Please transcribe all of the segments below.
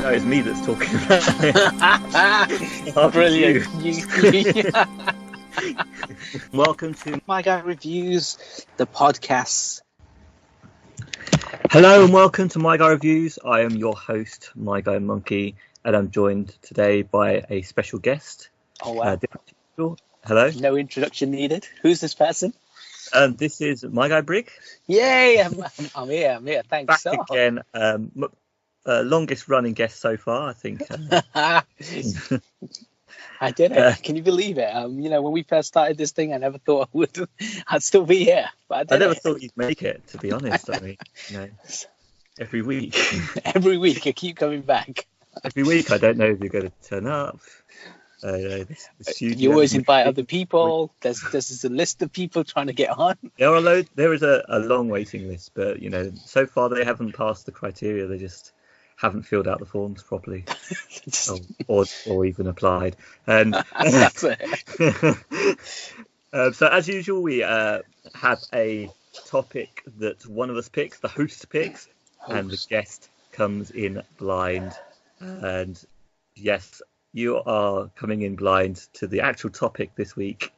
No, it's me that's talking about it. Brilliant. Welcome to My Guy Reviews, the podcast. Hello and welcome to My Guy Reviews. I am your host, My Guy Monkey, and I'm joined today by a special guest. Oh, wow. Hello. No introduction needed. Who's this person? This is My Guy Brig. Yay, I'm here. Thanks. Back again. Longest running guest so far, I think. I did it. Can you believe it? When we first started this thing, I never thought I'd still be here. But I never thought you'd make it, to be honest. I mean, every week. Every week, I keep coming back. Every week, I don't know if you're going to turn up. You always invite other people. There's a list of people trying to get on. There is a long waiting list, but so far they haven't passed the criteria. They just haven't filled out the forms properly, or even applied. And that's it. So as usual, we have a topic that one of us picks, the host picks, and the guest comes in blind. And yes, you are coming in blind to the actual topic this week,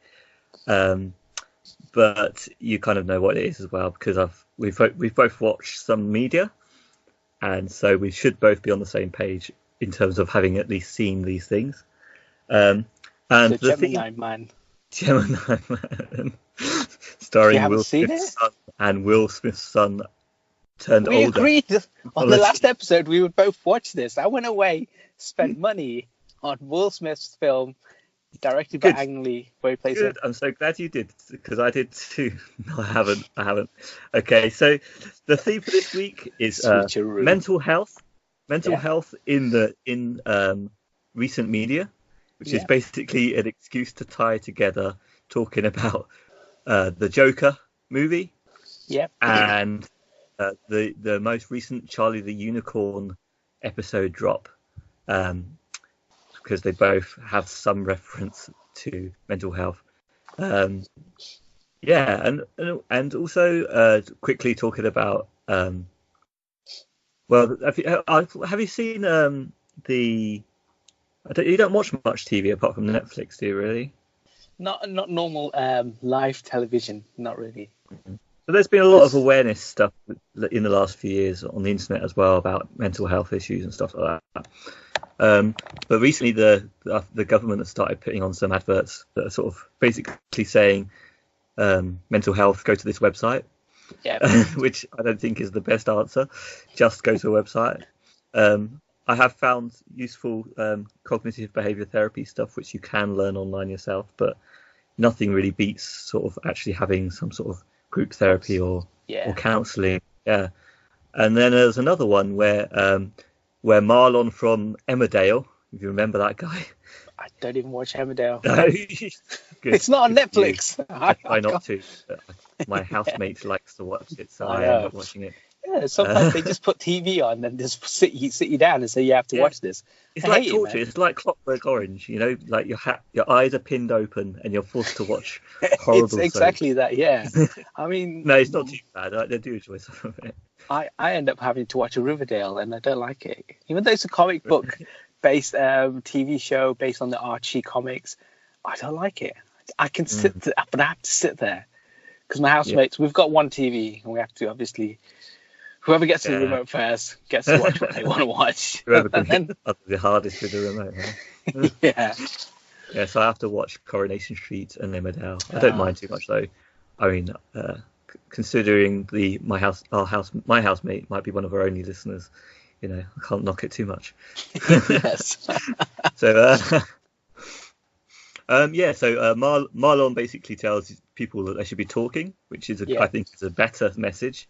but you kind of know what it is as well, because we've both watched some media. And so we should both be on the same page in terms of having at least seen these things. And the Gemini Man, starring Will Smith's son, and Will Smith's son turned older. We agreed on the last episode we would both watch this. I went away, spent money on Will Smith's film, directed by Ang Lee, where he plays it. I'm so glad you did, because I did too. No, I haven't. Okay, so the theme for this week is mental health in recent media, which is basically an excuse to tie together talking about the Joker movie, and the most recent Charlie the Unicorn episode drop. Because they both have some reference to mental health. And also quickly talking about, have you seen you don't watch much TV apart from Netflix, do you really? Not normal live television, not really. Mm-hmm. So there's been a lot of awareness stuff in the last few years on the internet as well about mental health issues and stuff like that. But recently the government has started putting on some adverts that are sort of basically saying mental health, go to this website, which I don't think is the best answer. Just go to a website. I have found useful cognitive behavior therapy stuff which you can learn online yourself, but nothing really beats sort of actually having some sort of group therapy or counselling. Yeah. And then there's another one where Marlon from Emmerdale, if you remember that guy. I don't even watch Emmerdale. No. It's not on Netflix. I try not to. My housemate likes to watch it, so I end up watching it. Yeah, sometimes they just put TV on and just sit you down and say you have to watch this. It's like torture. It's like Clockwork Orange, like your eyes are pinned open and you're forced to watch horrible. It's exactly that. Yeah, I mean, no, it's not too bad. I do enjoy some of it. I end up having to watch a Riverdale and I don't like it, even though it's a comic book based TV show based on the Archie comics. I don't like it. I can sit there, but I have to sit there because my housemates. We've got one TV and we have to obviously. Whoever gets to the remote first gets to watch what they want to watch. Whoever can hit the hardest with the remote. Huh? Yeah, so I have to watch Coronation Street and Emmerdale. I don't mind too much though. I mean, considering my housemate might be one of our only listeners, I can't knock it too much. Yes. So Marlon basically tells people that they should be talking, which is I think is a better message.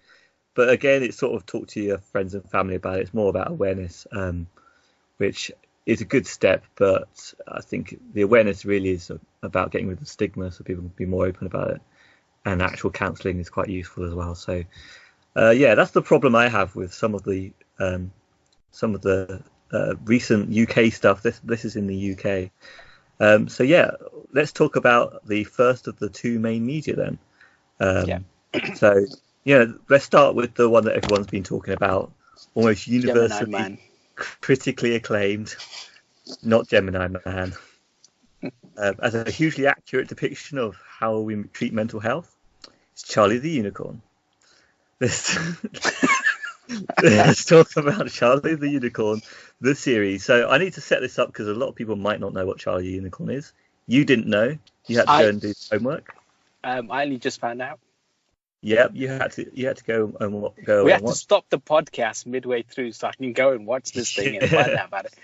But again, it's sort of talk to your friends and family about it. It's more about awareness, which is a good step. But I think the awareness really is about getting rid of the stigma so people can be more open about it. And actual counselling is quite useful as well. So, that's the problem I have with some of the recent UK stuff. This is in the UK. Let's talk about the first of the two main media then. So, let's start with the one that everyone's been talking about almost universally. critically acclaimed, not Gemini Man, as a hugely accurate depiction of how we treat mental health. It's Charlie the Unicorn. Let's talk about Charlie the Unicorn, the series. So I need to set this up because a lot of people might not know what Charlie the Unicorn is. You didn't know. You had to go and do homework. I only just found out. Yep, you had to go and watch. We had to stop the podcast midway through so I can go and watch this thing and find out about it.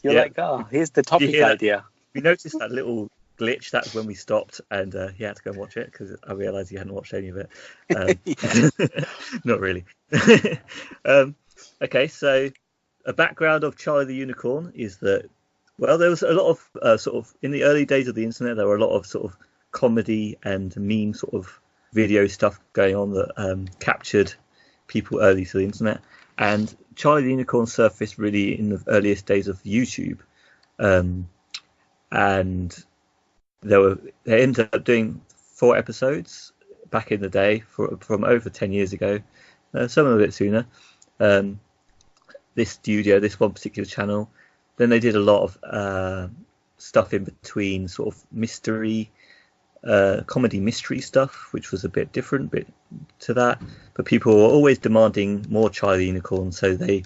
You're like, oh, here's the topic idea. We noticed that little glitch. That's when we stopped, and you had to go and watch it because I realised you hadn't watched any of it. Not really. Okay, so a background of Charlie the Unicorn is that, well, there was a lot of sort of in the early days of the internet. There were a lot of sort of comedy and meme sort of video stuff going on that captured people early to the internet. And Charlie the Unicorn surfaced really in the earliest days of YouTube, and they ended up doing 4 episodes back in the day from over 10 years ago, some of it sooner. This one particular channel. Then they did a lot of stuff in between, sort of mystery, comedy mystery stuff, which was a bit different to that. But people were always demanding more Charlie the Unicorn, so they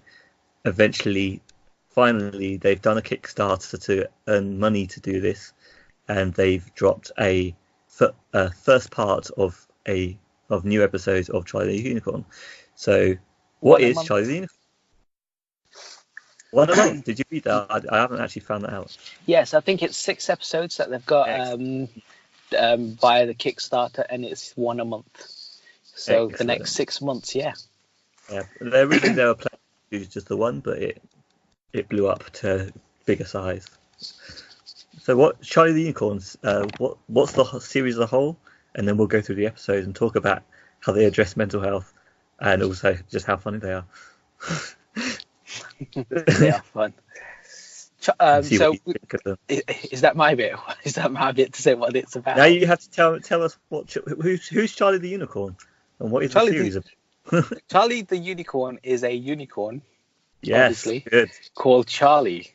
finally they've done a Kickstarter to earn money to do this, and they've dropped a first part of new episodes of Charlie the Unicorn. So what is Charlie the Unicorn? One a month. Did you read that? I haven't actually found that out. Yes, I think it's 6 episodes that they've got via the Kickstarter, and it's 1 a month. So the next 6 months, yeah. They were planning to use just the one, but it blew up to bigger size. So what Charlie the Unicorns? What's the series as a whole? And then we'll go through the episodes and talk about how they address mental health, and also just how funny they are. They are fun. So is that my bit? Is that my bit to say what it's about? Now you have to tell us who's Charlie the Unicorn and what is the series about? Charlie the Unicorn is a unicorn. Yes, obviously, good. Called Charlie.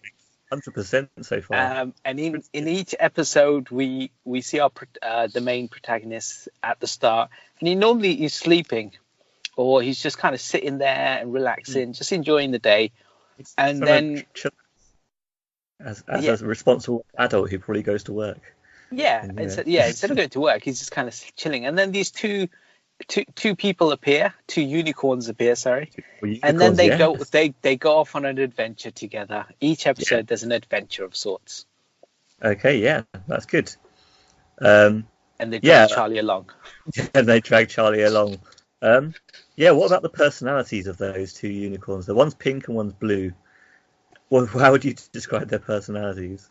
100% so far. And in each episode, we see the main protagonist at the start, and he normally is sleeping, or he's just kind of sitting there and relaxing, just enjoying the day. And then, as a responsible adult who probably goes to work. Instead of going to work, he's just kind of chilling. And then these two people appear, 2 unicorns appear, and then they go off on an adventure together. Each episode there's an adventure of sorts. Okay, yeah, that's good. And they drag Charlie along. And they drag Charlie along. What about the personalities of those 2 unicorns? The one's pink and one's blue. Well, how would you describe their personalities?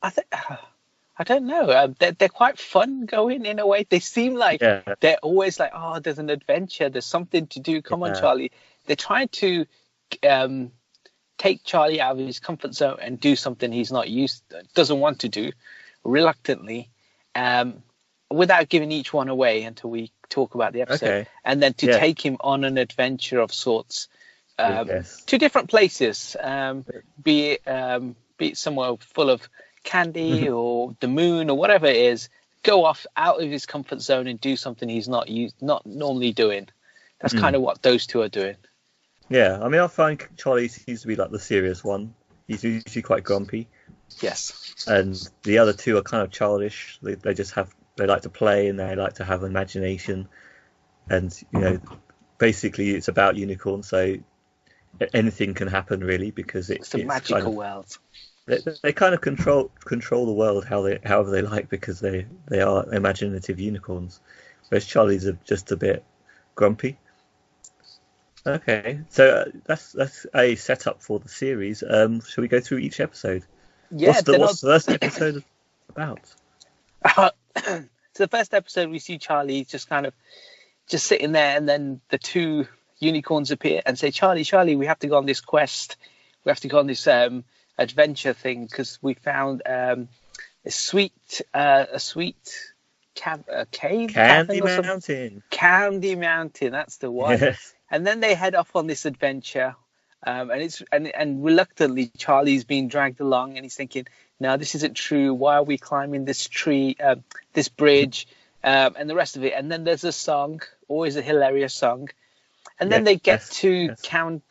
I don't know. They're quite fun going in a way. They seem like they're always like, oh, there's an adventure. There's something to do. Come on, Charlie. They're trying to take Charlie out of his comfort zone and do something he's not doesn't want to do, reluctantly, without giving each one away until we talk about the episode. Okay. And then to take him on an adventure of sorts to different places, be it somewhere full of candy or the moon or whatever it is, go off out of his comfort zone and do something he's not normally doing. That's kind of what those 2 are doing. Yeah, I mean, I find Charlie seems to be like the serious one. He's usually quite grumpy. Yes. And the other 2 are kind of childish. They like to play and they like to have imagination. And, basically it's about unicorns, so anything can happen really, because it's a magical world. They kind of control the world however they like, because they are imaginative unicorns, whereas Charlie's just a bit grumpy. Okay, so that's a setup for the series. Shall we go through each episode? Yeah. What's the first episode about? So the first episode, we see Charlie just sitting there, and then the 2 unicorns appear and say, Charlie, we have to go on this quest. We have to go on this adventure thing, because we found a sweet cave, Candy Mountain. Candy Mountain, that's the one. Yes. And then they head off on this adventure, And reluctantly Charlie's being dragged along, and he's thinking, no, this isn't true. Why are we climbing this tree, this bridge, and the rest of it? And then there's a song, always a hilarious song. And then they get to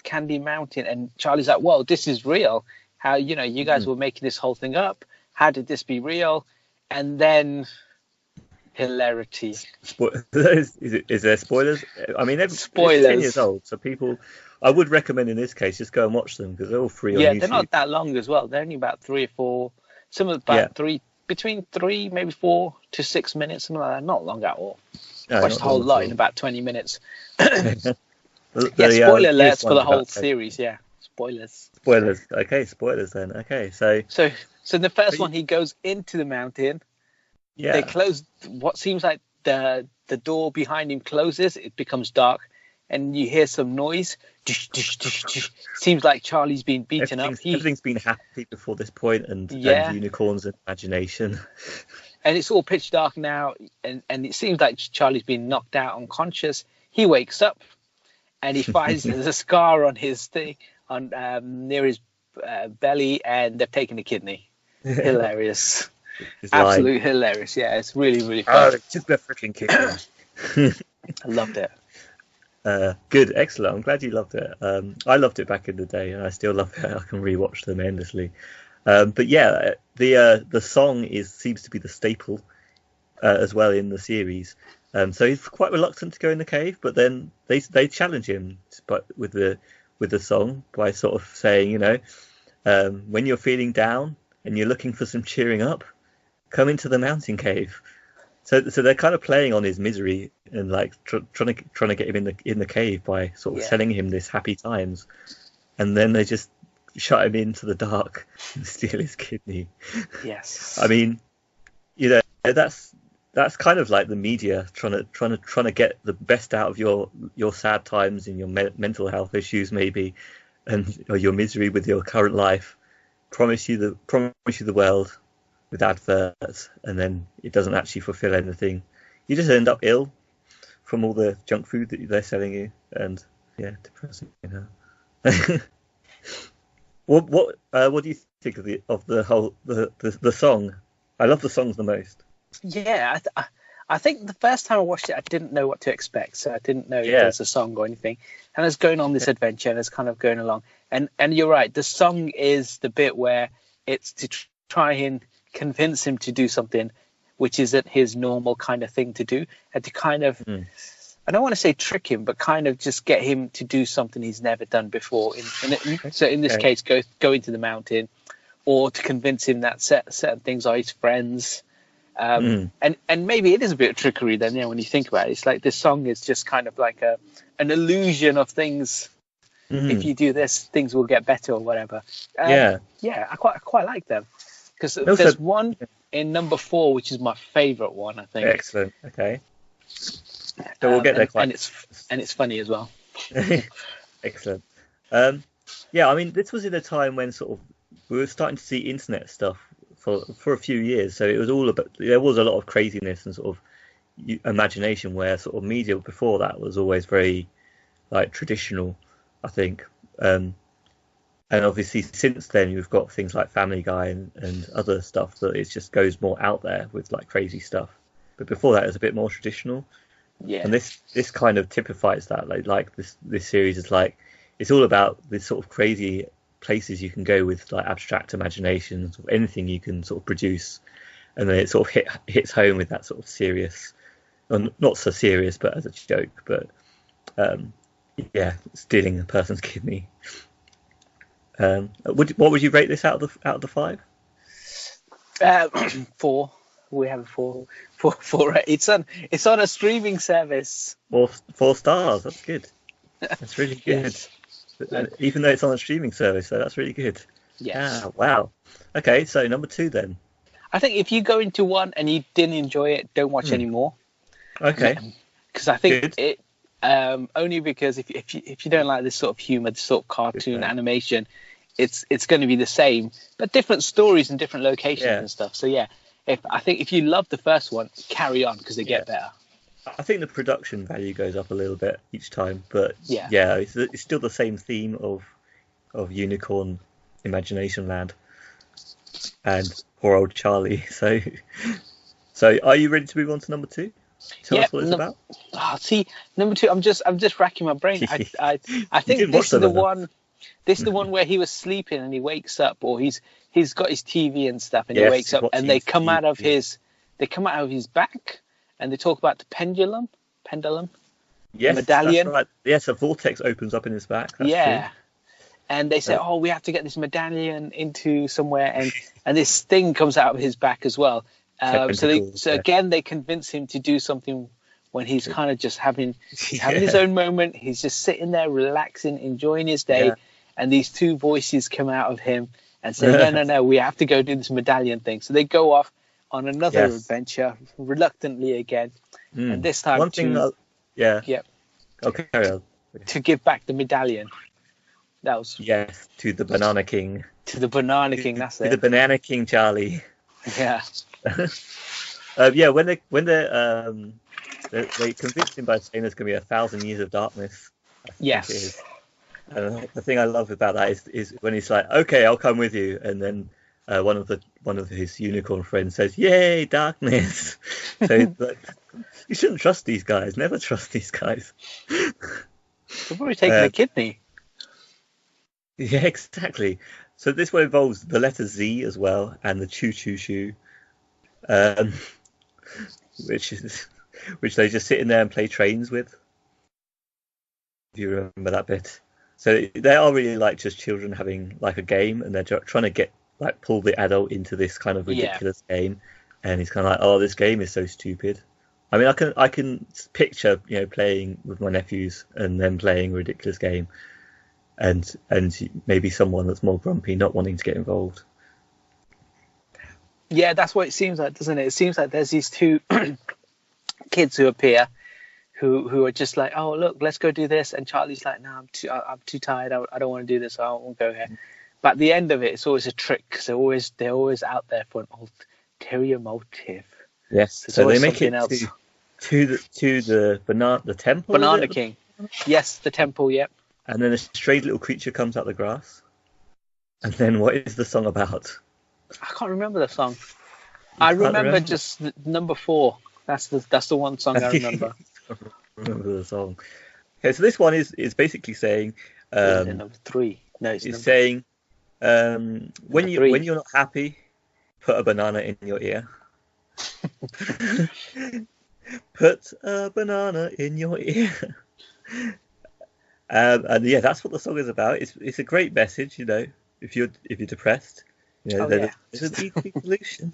Candy Mountain, and Charlie's like, whoa, this is real. How, you guys were making this whole thing up. How did this be real? And then hilarity. Is there spoilers? I mean, spoilers. It's 10 years old, so people, I would recommend in this case, just go and watch them because they're all free on YouTube. Yeah, they're not that long as well. They're only about 3 or 4, some of about between 3, maybe 4 to 6 minutes, something like that. Not long at all. Watched the whole lot in about 20 minutes. Spoiler alerts for the whole series. Yeah, spoilers. Okay, spoilers then. Okay, so the first one, he goes into the mountain. Yeah. They close what seems like the door behind him closes. It becomes dark, and you hear some noise. Seems like Charlie's been beaten up. Everything's been happy before this point, and unicorns and imagination. And it's all pitch dark now, and it seems like Charlie's been knocked out unconscious. He wakes up, and he finds there's a scar on his thing, near his belly, and they've taken a kidney. Hilarious. Absolutely hilarious. Yeah, it's really, really fun. Oh, just a freaking kidney. I loved it. Good, excellent. I'm glad you loved it. I loved it back in the day, and I still love it. I can rewatch them endlessly. But yeah, the song seems to be the staple as well in the series. So he's quite reluctant to go in the cave, but then they challenge him with the song by sort of saying, when you're feeling down and you're looking for some cheering up, come into the mountain cave. So they're kind of playing on his misery and like trying to get him in the cave by sort of telling him this happy times, and then they just shut him into the dark and steal his kidney. Yes. I mean, that's kind of like the media trying to get the best out of your sad times and your mental health issues maybe, or your misery with your current life. Promise you the world with adverts, and then it doesn't actually fulfill anything. You just end up ill from all the junk food that they're selling you, and depressing. What do you think of the whole the song? I love the songs the most. Yeah, I think the first time I watched it, I didn't know what to expect, so I didn't know if there was a song or anything. And I was going on this adventure, and it's kind of going along. And you're right, the song is the bit where it's to try and convince him to do something which isn't his normal kind of thing to do, and to kind of, I don't want to say trick him, but kind of just get him to do something he's never done before. So in this case, go into the mountain, or to convince him that certain things are his friends. And maybe it is a bit of trickery then, when you think about it. It's like this song is just kind of like an illusion of things. If you do this, things will get better or whatever. I quite like them, because there's one in number 4 which is my favourite one, I think. Excellent. Okay. So we'll get there and it's funny as well. Excellent. I mean, this was in a time when sort of we were starting to see internet stuff for a few years, so it was all about, there was a lot of craziness and sort of imagination, where sort of media before that was always very like traditional, I think. And obviously since then you've got things like Family Guy and other stuff that it just goes more out there with like crazy stuff. But before that it was a bit more traditional. Yeah. And this kind of typifies that. Like this series is like, it's all about this sort of crazy places you can go with like abstract imagination, sort of anything you can sort of produce, and then it sort of hits home with that sort of serious, or not so serious, but as a joke. But stealing a person's kidney. What would you rate this out of the 5? 4. We have a 4. It's on a streaming service. 4 stars. That's good. That's really good. Yes. Even though it's on a streaming service, so that's really good. Yes. Ah, wow. Okay, so number 2 then. I think if you go into one and you didn't enjoy it, don't watch anymore. Okay. Because I think it only because if you don't like this sort of humor, this sort of cartoon animation, it's going to be the same, but different stories and different locations and stuff. So I think if you love the first one, carry on, because they get better. I think the production value goes up a little bit each time, but it's still the same theme of of Unicorn Imagination Land and poor old Charlie. So are you ready to move on to number 2? Tell us what it's about. See, number 2. I'm just racking my brain. I think this is the one. This is the one where he was sleeping and he wakes up, or he's got his TV and stuff, and he wakes up, and they come out of his back, and they talk about the pendulum. Yes, medallion. That's right. Yes, a vortex opens up in his back. That's true. And they say, we have to get this medallion into somewhere, and this thing comes out of his back as well. So again, they convince him to do something when he's kind of just having his own moment. He's just sitting there, relaxing, enjoying his day, and these two voices come out of him and say, no, we have to go do this medallion thing. So they go off on another adventure, reluctantly again, and this time Okay, carry on. To give back the medallion. That was to the Banana King. To the Banana King, that's it. To the Banana King, Charlie. Yeah. When they convinced him by saying there's going to be 1,000 years of darkness. Yes. And the thing I love about that is when he's like, okay, I'll come with you, and then one of his unicorn friends says, "Yay, darkness!" So like, you shouldn't trust these guys. Never trust these guys. They've probably taken a kidney. Yeah, exactly. So this one involves the letter Z as well, and the choo choo choo, which they just sit in there and play trains with. If you remember that bit. So they are really like just children having like a game, and they're trying to pull the adult into this kind of ridiculous game, and he's kind of like, "Oh, this game is so stupid." I mean, I can picture playing with my nephews and them playing a ridiculous game, and maybe someone that's more grumpy not wanting to get involved. Yeah, that's what it seems like, doesn't it? It seems like there's these two kids who appear, who are just like, "Oh, look, let's go do this," and Charlie's like, "No, I'm too tired. I don't want to do this. So I won't go here." But at the end of it, it's always a trick. Because they're always out there for an ulterior motive. Yes, so they make it to the temple. Banana King. Yes, the temple. Yep. And then a strange little creature comes out the grass. And then what is the song about? I can't remember the song. I remember just number 4. That's the one song I remember. Remember the song. Okay, so this one is basically saying. Number 3. No, it's saying when you're not happy, put a banana in your ear. Put a banana in your ear. And that's what the song is about. It's a great message, if you're depressed. There's an easy solution.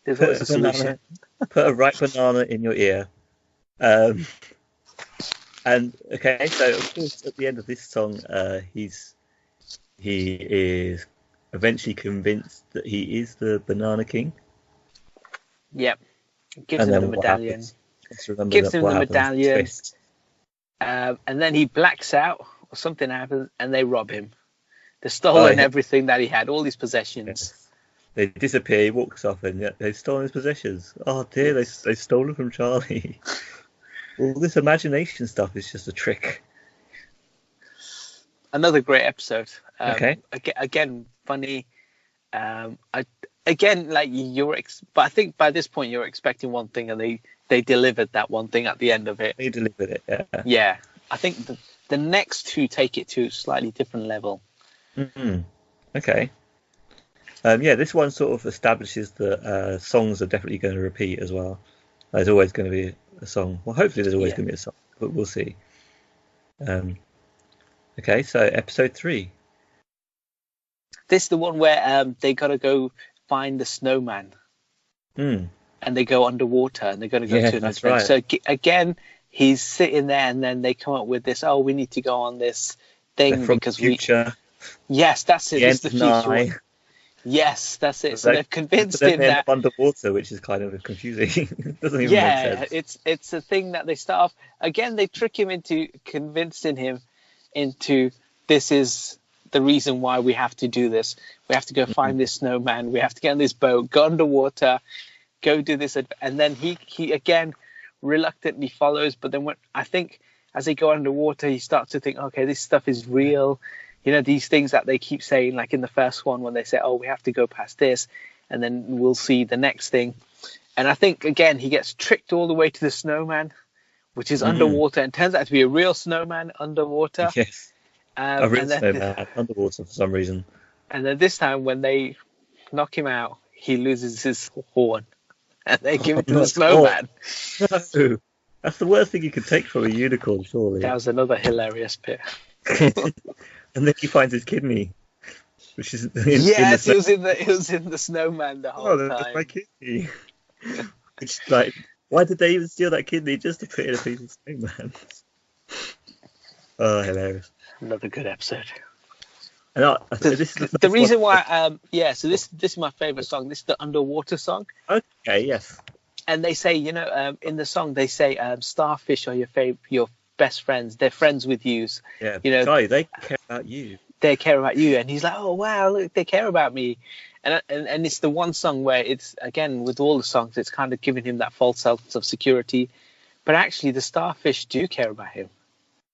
There's always a solution. Put a ripe banana in your ear. And okay, so of course at the end of this song, he is eventually convinced that he is the Banana King. Yep. Gives him the medallion. Gives him the medallion. And then he blacks out, or something happens, and they rob him. They've stolen everything that he had, all his possessions. Yes. They disappear, he walks off, and they've stolen his possessions. Oh dear, they've stolen from Charlie. All this imagination stuff is just a trick. Another great episode. Okay. Again, funny. Again, like but I think by this point you're expecting one thing, and they delivered that one thing at the end of it. They delivered it, yeah. Yeah, I think the next two take it to a slightly different level. Mm-hmm. Okay. This one sort of establishes that songs are definitely going to repeat as well. There's always going to be a song. Well, hopefully there's always going to be a song, but we'll see. Okay, so episode 3. This is the one where they got to go find the snowman. Mm. And they go underwater, and they're going to go to an adventure. Right. So again, he's sitting there, and then they come up with this, we need to go on this thing because future. Yes, that's it. It's the future. Yes, that's it. So they've convinced him that underwater, which is kind of confusing. It doesn't even make sense. It's a thing that they start off. Again, they trick him into convincing him into this is the reason why we have to do this. We have to go find this snowman. We have to get on this boat, go underwater, go do this, and then he again reluctantly follows. But then I think as they go underwater, he starts to think, okay, this stuff is real. these things that they keep saying, like in the first one when they say, oh, we have to go past this and then we'll see the next thing. And I think, again, he gets tricked all the way to the snowman, which is underwater, and turns out to be a real snowman underwater. Yes. A real snowman underwater for some reason. And then this time when they knock him out, he loses his horn. And they give it to the snowman. No. That's the worst thing you could take from a unicorn, surely. That was another hilarious bit. And then he finds his kidney, which is it was in the snowman the whole time. That's my kidney. Which, like, why did they even steal that kidney just to put in a piece of snowman? Oh, hilarious! Another good episode. And this is the reason why. So this is my favorite song. This is the underwater song. Okay, yes. And they say, in the song, they say, starfish are your best friends. They're friends with you. Yeah, Charlie, they care about you. They care about you. And he's like, oh, wow, look, they care about me. And it's the one song where it's, again, with all the songs, it's kind of giving him that false sense of security. But actually, the starfish do care about him.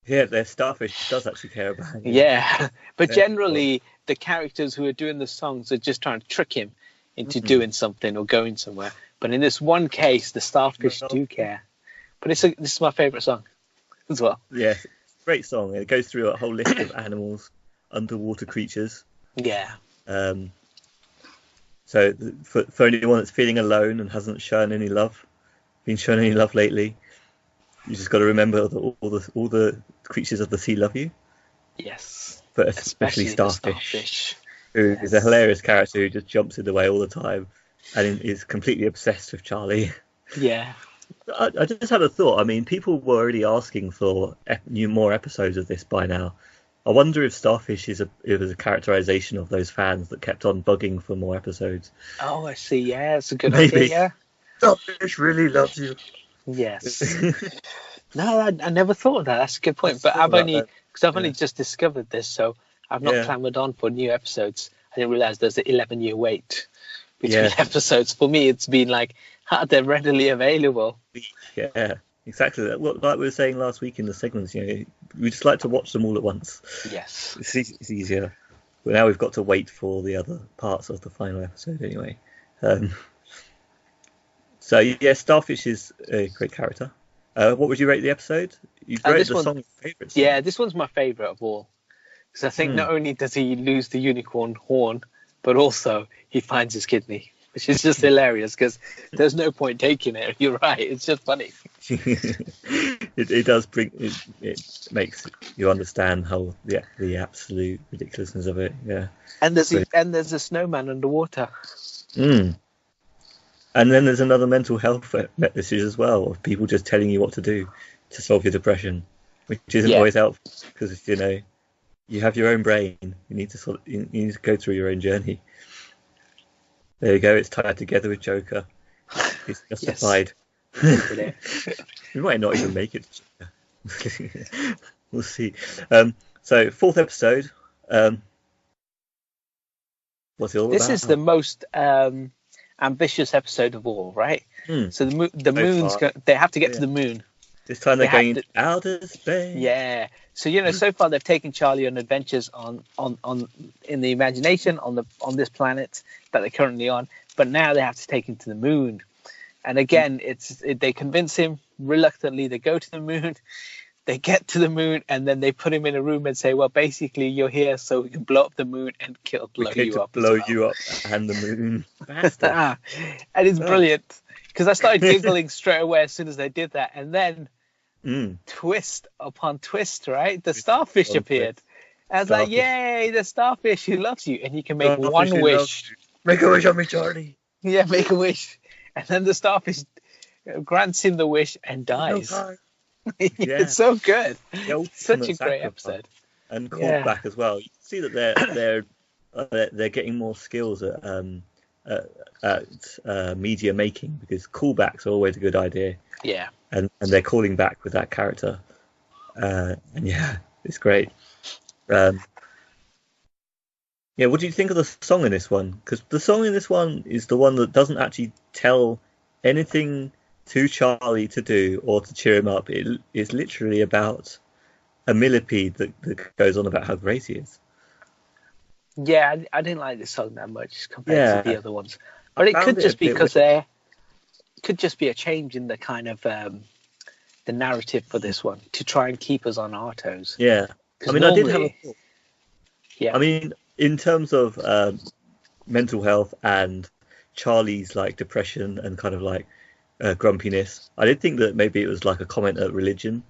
Yeah, their starfish does actually care about him. Yeah, but generally, the characters who are doing the songs are just trying to trick him into doing something or going somewhere. But in this one case, the starfish do care. But this is my favourite song as well. Yeah, great song. It goes through a whole list of animals, underwater creatures. Yeah. So for anyone that's feeling alone and hasn't been shown any love lately, you just got to remember that all the creatures of the sea love you. Yes. But especially starfish. Who is a hilarious character who just jumps in the way all the time and is completely obsessed with Charlie. Yeah. I just had a thought. I mean, people were already asking for more episodes of this by now. I wonder if Starfish is a characterization of those fans that kept on bugging for more episodes. Oh, I see. Yeah, it's a good idea. Starfish really loves you. Yes. No, I never thought of that. That's a good point. But I've only just discovered this, so I've not clamoured on for new episodes. I didn't realise there's an 11-year wait between episodes. For me, it's been like, they're readily available. Yeah, exactly. Like we were saying last week in the segments, we just like to watch them all at once. Yes. It's easier. But now we've got to wait for the other parts of the final episode anyway. So, Starfish is a great character. What would you rate the episode? You rated the song favourite song. Yeah, this one's my favourite of all. Because I think not only does he lose the unicorn horn, but also he finds his kidney, which is just hilarious because there's no point taking it. You're right. It's just funny. It does it makes you understand how the absolute ridiculousness of it. Yeah. And there's a snowman underwater. And then there's another mental health message as well of people just telling you what to do to solve your depression, which isn't always helpful because you have your own brain. You need to go through your own journey. There you go. It's tied together with Joker. It's justified. We might not even make it. We'll see. So fourth episode. What's it all about? This is the most ambitious episode of all, right? So the moon's they have to get to the moon. This time they're going into outer space. Yeah. So so far they've taken Charlie on adventures on in the imagination on this planet that they're currently on, but now they have to take him to the moon. And again, they convince him reluctantly. They go to the moon. They get to the moon, and then they put him in a room and say, "Well, basically, you're here so we can blow up the moon and blow you up and the moon." And it's brilliant because I started giggling straight away as soon as they did that, and then twist upon twist, right? The starfish appeared. I was like, "Yay, the starfish who loves you, and you can make one wish. Make a wish on me, Charlie." Yeah, make a wish, and then the starfish grants him the wish and dies. It's so good. Such a great episode. And called back as well. You see that they're getting more skills at media making because callbacks are always a good idea. Yeah. And they're calling back with that character. And it's great. What do you think of the song in this one? Because the song in this one is the one that doesn't actually tell anything to Charlie to do or to cheer him up. It is literally about a millipede that goes on about how great he is. Yeah, it's so good. Because I started giggling straight away as soon as they did that, and then twist upon twist, right? The starfish appeared. I was like, "Yay, the starfish who loves you, and you can make one wish." And then the starfish grants him the wish and dies. And Yeah, I didn't like this song that much compared to the Yeah, other ones. I But it found could it a just be bit because weird. there could just be a change in the kind of the narrative for this one to try and keep us on our toes. Yeah, I Because mean, I did have a normally, thought. yeah, I mean, in terms of mental health and Charlie's like depression and kind of like grumpiness, I did think that maybe it was like a comment at religion,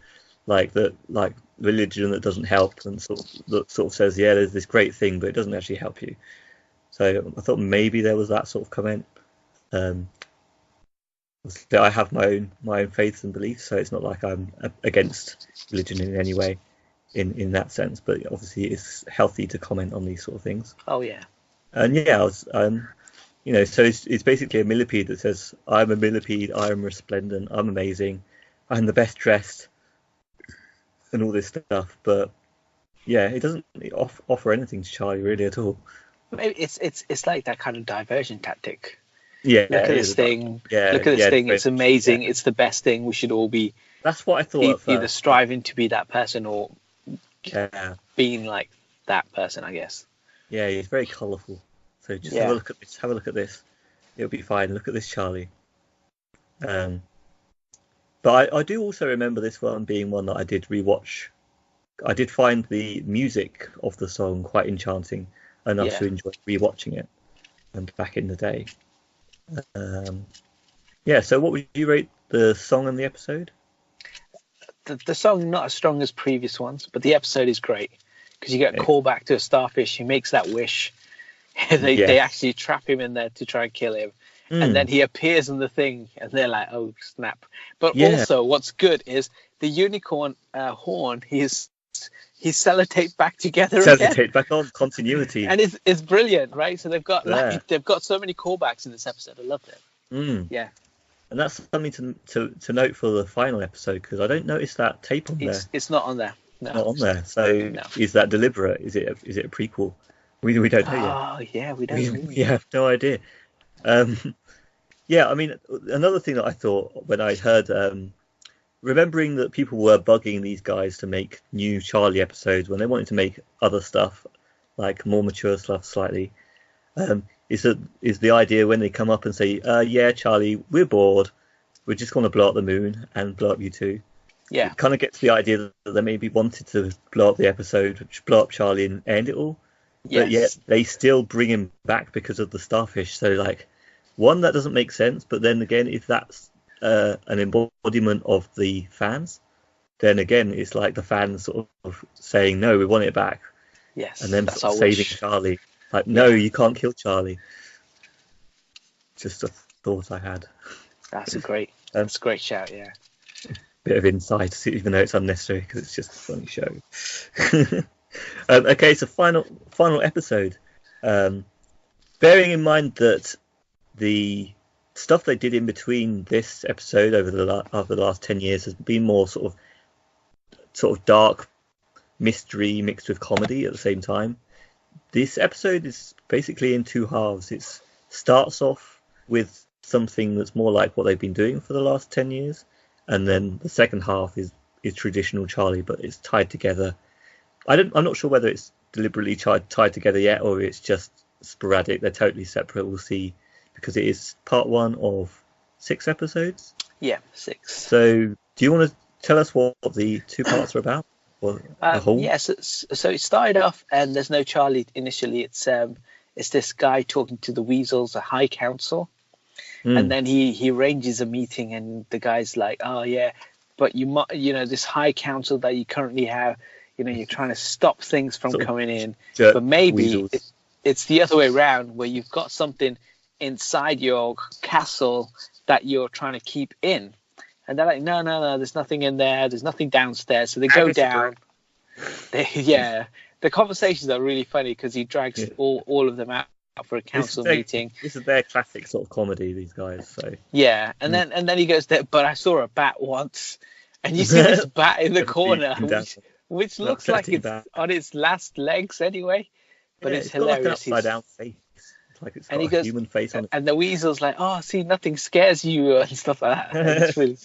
like that, like religion that doesn't help and sort of says, yeah, there's this great thing, but it doesn't actually help you. So I thought maybe there was that sort of comment. Um, that I have my own faiths and beliefs, so it's not like I'm against religion in any way in that sense. But obviously, it's healthy to comment on these sort of things. oh yeah, And yeah, I was, so it's basically a millipede that says, "I'm a millipede. I am resplendent. I'm amazing. I'm the best dressed," and all this stuff. But yeah, it doesn't offer anything to Charlie really at all. maybe it's like that kind of diversion tactic. Yeah, Look at it this is. About, thing. yeah, Look at this yeah, thing. It's amazing. yeah. It's the best thing. We should all be That's what I thought at either first. striving to be that person or Yeah, being like that person, I guess. yeah, he's very colourful. So just have a Yeah. look at this. Have a look at this. It'll be fine. Look at this, Charlie. Um, but I do also remember this one being one that I did rewatch. I did find the music of the song quite enchanting enough Yeah. to enjoy rewatching it. And back in the day, yeah. So what would you rate the song and the episode? The song not as strong as previous ones, but the episode is great because you get a Okay. call back to a starfish who makes that wish. they Yeah. they actually trap him in there to try and kill him, and then he appears in the thing, and they're like, "Oh snap!" But Yeah. also, what's good is the unicorn horn. He's sellotaped back together Says again, it take back on continuity and it's brilliant, right? So there. they've got so many callbacks in this episode. I loved it. Mm. Yeah, And that's something to note for the final episode because I don't notice that tape on there. it's not on there. Not No, on there. So no. is that deliberate? Is it a prequel? We don't know yet. Oh yeah, we don't. We, Really. we have no idea. Yeah, I mean, another thing that I thought when I heard, remembering that people were bugging these guys to make new Charlie episodes when they wanted to make other stuff, like more mature stuff slightly, is the idea when they come up and say, yeah, Charlie, we're bored. We're just going to blow up the moon and blow up you too. Yeah, It kind of gets the idea that they maybe wanted to blow up the episode, which blow up Charlie and end it all. But yet yes, they still bring him back because of the starfish. So like, one, that doesn't make sense. But then again, if that's an embodiment of the fans, then again, it's like the fans sort of saying, no, we want it back. yes. And then That's sort of our saving wish. Charlie. Like, no, you can't kill Charlie. Just a thought I had. That's a great shout. Yeah. Bit of insight, even though it's unnecessary because it's just a funny show. Okay, so final episode. Bearing in mind that the stuff they did in between this episode over the last 10 years has been more sort of dark mystery mixed with comedy at the same time. This episode is basically in two halves. It starts off with something that's more like what they've been doing for the last 10 years, and then the second half is traditional Charlie, but it's tied together. I'm not sure whether it's deliberately tied together yet or it's just sporadic. They're totally separate. We'll see, because it is part one of 6 episodes. Yeah, 6. So do you want to tell us what the 2 parts are about? Or the whole? Yes. So it started off, and there's no Charlie initially. It's this guy talking to the weasels, a high council, and then he arranges a meeting, and the guy's like, "Oh yeah, but this high council that you currently have, you're trying to stop things from coming in, but maybe it's the other way around, where you've got something inside your castle that you're trying to keep in." And they're like, no, there's nothing in there. There's nothing downstairs. So they go down. The conversations are really funny because he drags all of them out for a council meeting. This is their classic sort of comedy, these guys. So yeah, and then he goes there. But I saw a bat once, and you see this bat in the corner, which looks like it's on its last legs anyway. But it's hilarious. Got like an upside down face. Like it's got a human face on it. And the weasel's like, "Oh, see, nothing scares you," and stuff like that.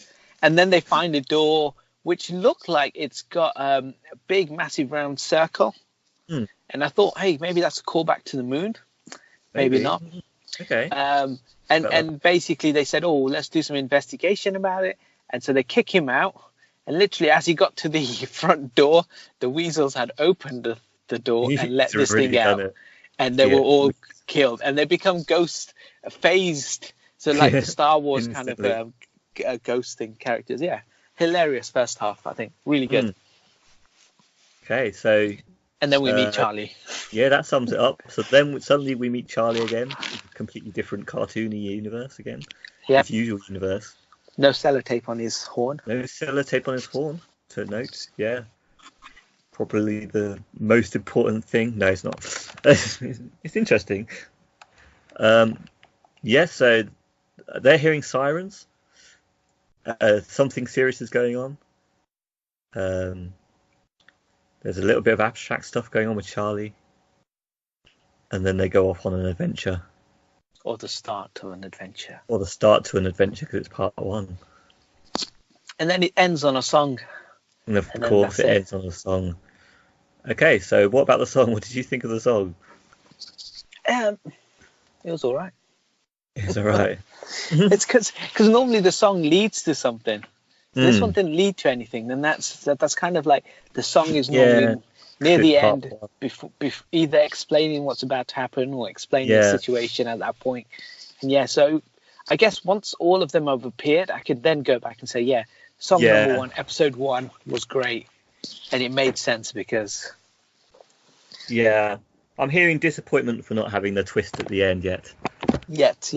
And then they find a door which looked like it's got a big, massive round circle. And I thought, hey, maybe that's a callback to the moon. Maybe not. Okay. And basically they said, oh, let's do some investigation about it. And so they kick him out. And literally, as he got to the front door, the weasels had opened the door and let this thing out. And they were all killed. And they become phased. So like the Star Wars kind of ghosting characters. Yeah. Hilarious first half, I think. Really good. Okay, so... And then we meet Charlie. Yeah, that sums it up. So then suddenly we meet Charlie again. A completely different cartoony universe again. Yeah. His usual universe. No sellotape on his horn. No sellotape on his horn, to note. Yeah. Probably the most important thing. No, it's not. It's interesting. Yeah, so they're hearing sirens. Something serious is going on. There's a little bit of abstract stuff going on with Charlie. And then they go off on an adventure. Or the start to an adventure. Because it's part 1. And then it ends on a song. And of course it ends on a song. Okay, so what about the song? What did you think of the song? It was all right. It's all right. It's because normally the song leads to something. This one didn't lead to anything. Then that's kind of like the song is normally near the end, before either explaining what's about to happen or explaining the situation at that point. And so I guess once all of them have appeared, I could then go back and say, song number 1, episode 1 was great, and it made sense because. Yeah, I'm hearing disappointment for not having the twist at the end yet. Yet.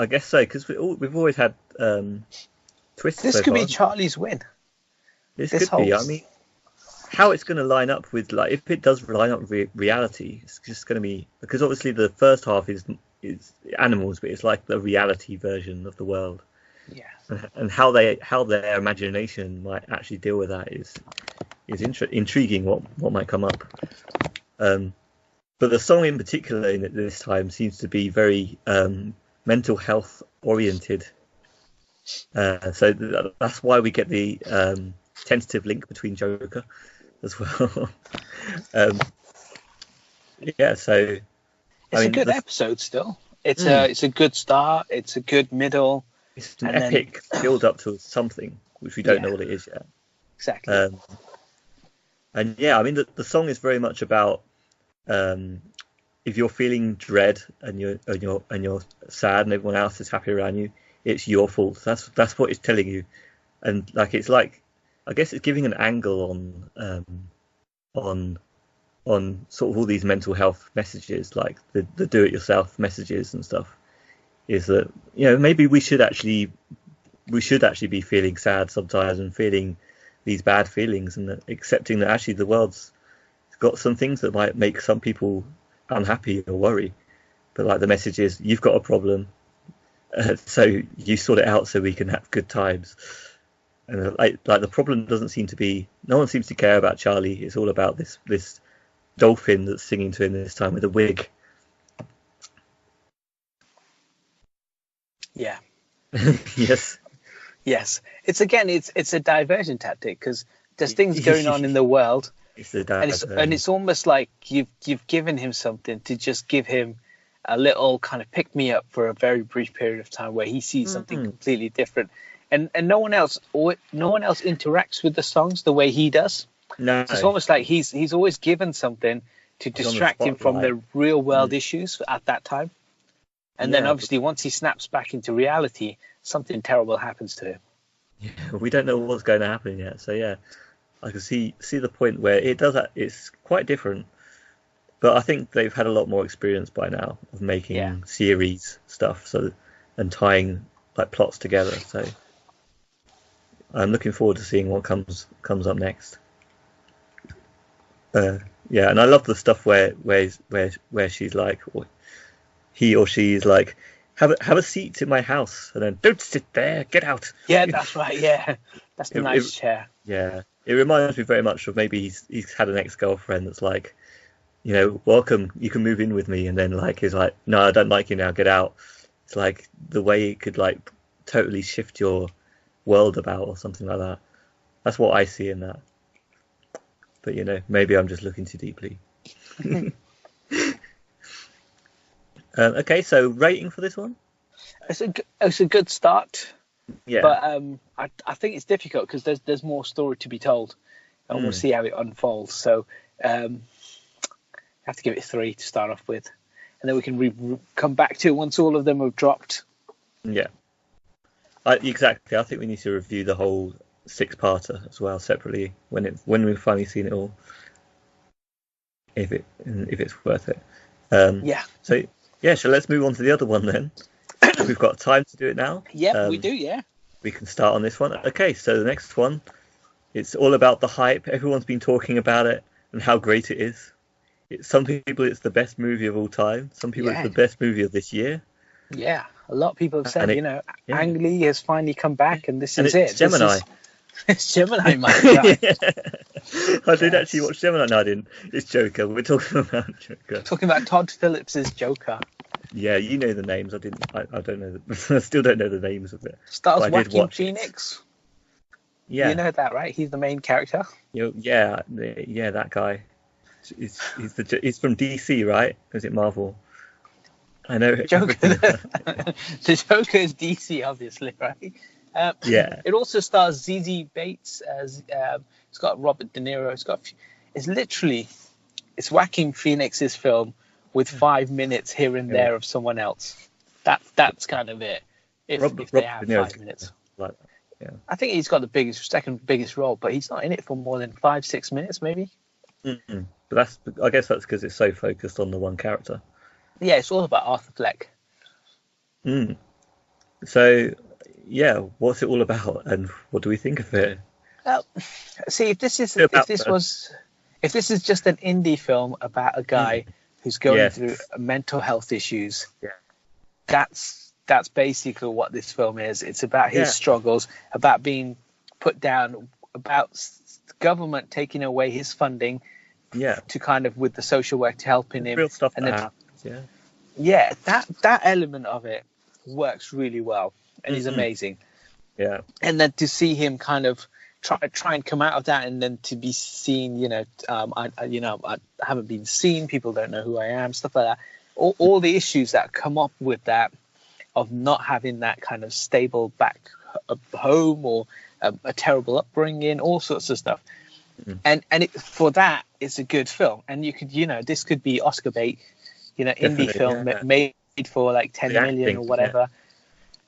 I guess so, because we've always had twists. This could be Charlie's win. This could be. I mean, how it's going to line up with, like, if it does line up with reality, it's just going to be, because obviously the first half is animals, but it's like the reality version of the world. Yeah. And how their imagination might actually deal with that is intriguing. What might come up. But the song in particular in this time seems to be very mental health oriented. So that's why we get the tentative link between Joker as well. So it's a good episode still. It's a good start. It's a good middle. It's an epic build up to something which we don't know what it is yet. Exactly. And I mean the song is very much about if you're feeling dread and you're sad and everyone else is happy around you, it's your fault. That's what it's telling you. And like it's like, I guess it's giving an angle on sort of all these mental health messages, like the do-it-yourself messages and stuff. Is that maybe we should actually be feeling sad sometimes and feeling these bad feelings, and accepting that actually the world's got some things that might make some people unhappy or worry, but like the message is you've got a problem, so you sort it out so we can have good times. And like the problem doesn't seem to be, no one seems to care about Charlie. It's all about this dolphin that's singing to him this time with a wig. Yeah. Yes. It's a diversion tactic because there's things going on in the world. And it's almost like you've given him something to just give him a little kind of pick me up for a very brief period of time where he sees something completely different, and no one else interacts with the songs the way he does. No, so it's almost like he's always given something to distract him from the real world issues at that time, and then obviously once he snaps back into reality, something terrible happens to him. Yeah, we don't know what's going to happen yet, so I can see the point where it does that. It's quite different, but I think they've had a lot more experience by now of making series stuff, and tying like plots together. So I'm looking forward to seeing what comes up next. And I love the stuff where she's like, or he or she is like, have a seat in my house, and then don't sit there, get out. Yeah, that's right. Yeah, that's a nice chair. Yeah. It reminds me very much of maybe he's had an ex-girlfriend that's like, welcome, you can move in with me, and then like he's like, no, I don't like you now, get out. It's like the way it could like totally shift your world about or something like that. That's what I see in that. but maybe I'm just looking too deeply. Okay, so rating for this one? It's a good start. Yeah. But I think it's difficult because there's more story to be told, and we'll see how it unfolds. So I have to give it 3 to start off with, and then we can come back to it once all of them have dropped. Yeah. Exactly. I think we need to review the whole 6-parter as well separately when we've finally seen it all, if it's worth it. Yeah. So let's move on to the other one then. We've got time to do it now. Yeah, we do. Yeah. We can start on this one. Okay, so the next one, it's all about the hype. Everyone's been talking about it and how great it is. Some people, it's the best movie of all time. Some people, it's the best movie of this year. Yeah, a lot of people have said, Ang Lee has finally come back, and this is it. Gemini. It's Gemini, man. I did actually watch Gemini. No, I didn't. It's Joker. We're talking about Joker. Talking about Todd Phillips' Joker. Yeah, you know the names. I didn't. I don't know. I still don't know the names of it. Stars Joaquin Phoenix. Yeah, you know that, right? He's the main character. Yeah, that guy. He's from DC, right? Is it Marvel? I know. Joker. The Joker is DC, obviously, right? Yeah. It also stars ZZ Bates as. It's got Robert De Niro. It's Joaquin Phoenix's film with 5 minutes here and there of someone else. That's kind of it. If they have 5 minutes. Like that. Yeah. I think he's got the second biggest role, but he's not in it for more than 5-6 minutes, maybe. Mm-mm. But I guess that's because it's so focused on the one character. Yeah, it's all about Arthur Fleck. So, what's it all about, and what do we think of it? See, if this is just an indie film about a guy who's going through mental health issues, that's basically what this film is. It's about his struggles, about being put down, about the government taking away his funding, to kind of with the social work to helping him. Real stuff and that happens, that element of it works really well, and he's amazing. Yeah, and then to see him kind of try and come out of that, and then to be seen, I haven't been seen. People don't know who I am, stuff like that. All the issues that come up with that, of not having that kind of stable back home or a terrible upbringing, all sorts of stuff. And for that, it's a good film. And you could, this could be Oscar bait, indie film made for like 10 million or whatever.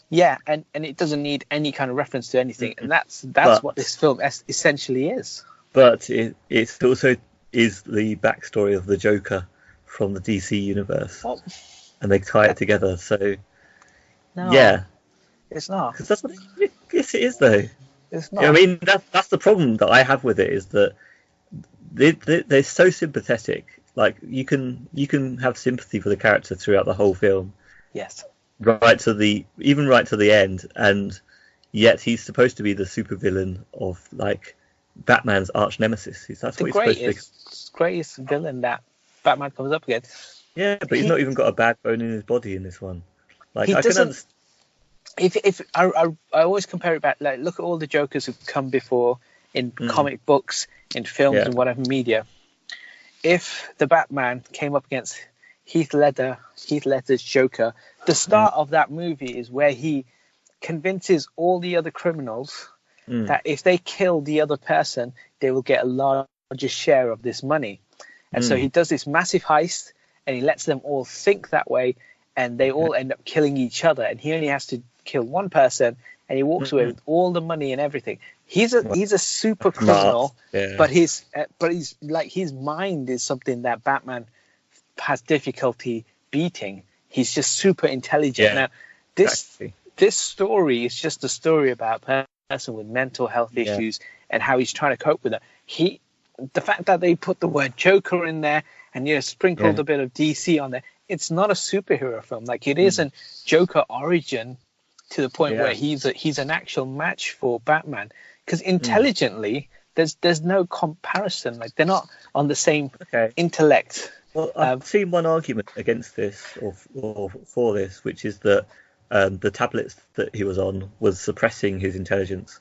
Yeah, and it doesn't need any kind of reference to anything, and that's what this film essentially is. But it also is the backstory of the Joker from the DC universe, and they tie it together. So, it's not. Because that's what yes, it is though. It's not. I mean, that's the problem that I have with it, is that they're so sympathetic. Like you can have sympathy for the character throughout the whole film. Yes. Right to the end, and yet he's supposed to be the supervillain of like Batman's arch nemesis. That's what he's supposed to be. Greatest villain that Batman comes up against. Yeah, but he's not even got a backbone in his body in this one. Like he I doesn't. can understand. If I always compare it back, like look at all the Jokers who've come before in comic books, in films, and whatever media. If the Batman came up against Heath Ledger's Joker, the start of that movie is where he convinces all the other criminals that if they kill the other person, they will get a larger share of this money. And so he does this massive heist, and he lets them all think that way, and they all end up killing each other. And he only has to kill one person, and he walks away with all the money and everything. He's a super criminal, but he's like his mind is something that Batman has difficulty beating. He's just super intelligent. Now, this story is just a story about a person with mental health issues and how he's trying to cope with it. The fact that they put the word Joker in there and sprinkled a bit of DC on there, it's not a superhero film. Like it isn't Joker origin to the point where he's an actual match for Batman. Because intelligently, there's no comparison. Like they're not on the same intellect. Well, I've seen one argument against this or for this, which is that the tablets that he was on was suppressing his intelligence.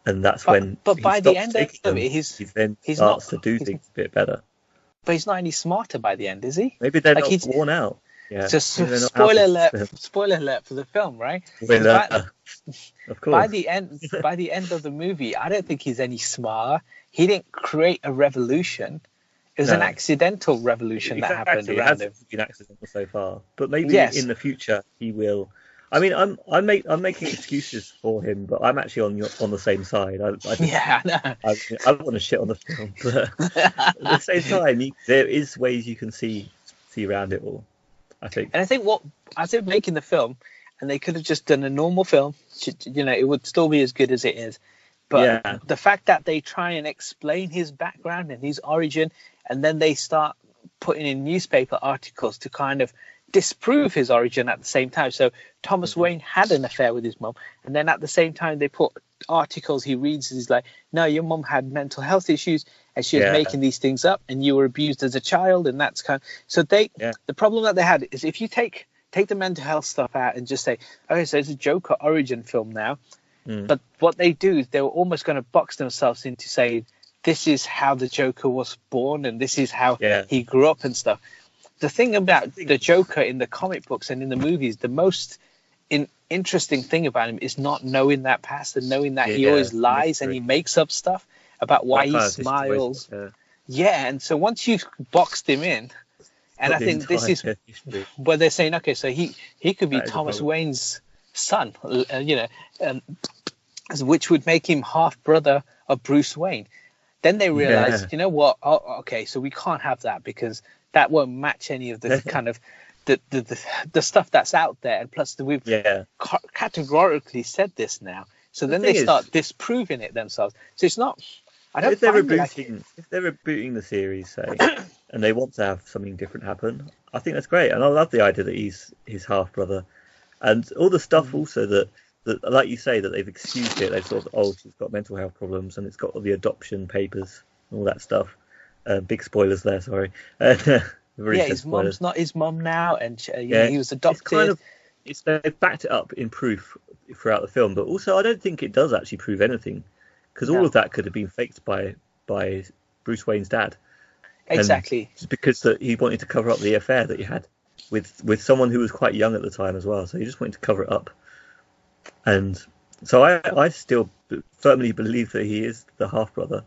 and that's when but he by the stops end taking of them. it, He then he's not. starts to do things a bit better. But he's not any smarter by the end, is he? Maybe they're Like not he's worn out. Yeah, just maybe they're not out spoiler of alert. them. Spoiler alert for the film, right? Because Well, of by course. the end of the movie, I don't think he's any smarter. He didn't create a revolution. It was an No, accidental revolution that happened exactly. It around has him. been accidental so far, but maybe Yes. in the future he will. I mean, I'm making excuses for him, but I'm actually on the same side. I just Yeah, I I want to shit on the film, but at the know. same time, there is ways you can see around it all. I think. And I think what as they're making the film, and they could have just done a normal film. It would still be as good as it is. But Yeah, the fact that they try and explain his background and his origin, and then they start putting in newspaper articles to kind of disprove his origin at the same time. So Thomas Wayne had an affair with his mum, and then at the same time they put articles he reads. He's like, no, your mum had mental health issues, and she was yeah, making these things up, and you were abused as a child, and that's kind. So yeah, the problem that they had is if you take the mental health stuff out and just say, okay, so it's a Joker origin film now. mm, But what they do is they were almost going to box themselves into saying, this is how the Joker was born and this is how yeah. he grew up and stuff. The thing about think- the Joker in the comic books and in the movies, the most interesting thing about him is not knowing that past and knowing that he Yeah, always lies mystery. and he makes up stuff about why That he kind of situation, smiles. yeah. Yeah, and so once you've boxed him in, and Not I the think this is entire history. where they're saying, okay, so he could be That is a Thomas problem. Wayne's son, which would make him half brother of Bruce Wayne. Then they realized, Yeah. you know what? Oh, okay, so we can't have that because that won't match any of the kind of the stuff that's out there. And plus, we've Yeah. categorically said this now. So The then they thing is- start disproving it themselves. So it's not. I don't If they're find it like, rebooting the series, say, and they want to have something different happen, I think that's great. And I love the idea that he's his half brother, and all the stuff also that like you say that they've excused it. They've sort of, oh, she's got mental health problems, and it's got all the adoption papers and all that stuff. Big spoilers there, sorry. Very his spoilers. mom's not his mom now, and Yeah, he was adopted. It's kind of they've backed it up in proof throughout the film, but also I don't think it does actually prove anything because all No. of that could have been faked by Bruce Wayne's dad. And Exactly. just because that he wanted to cover up the affair that he had with someone who was quite young at the time as well, so he just wanted to cover it up. And so I still firmly believe that he is the half brother.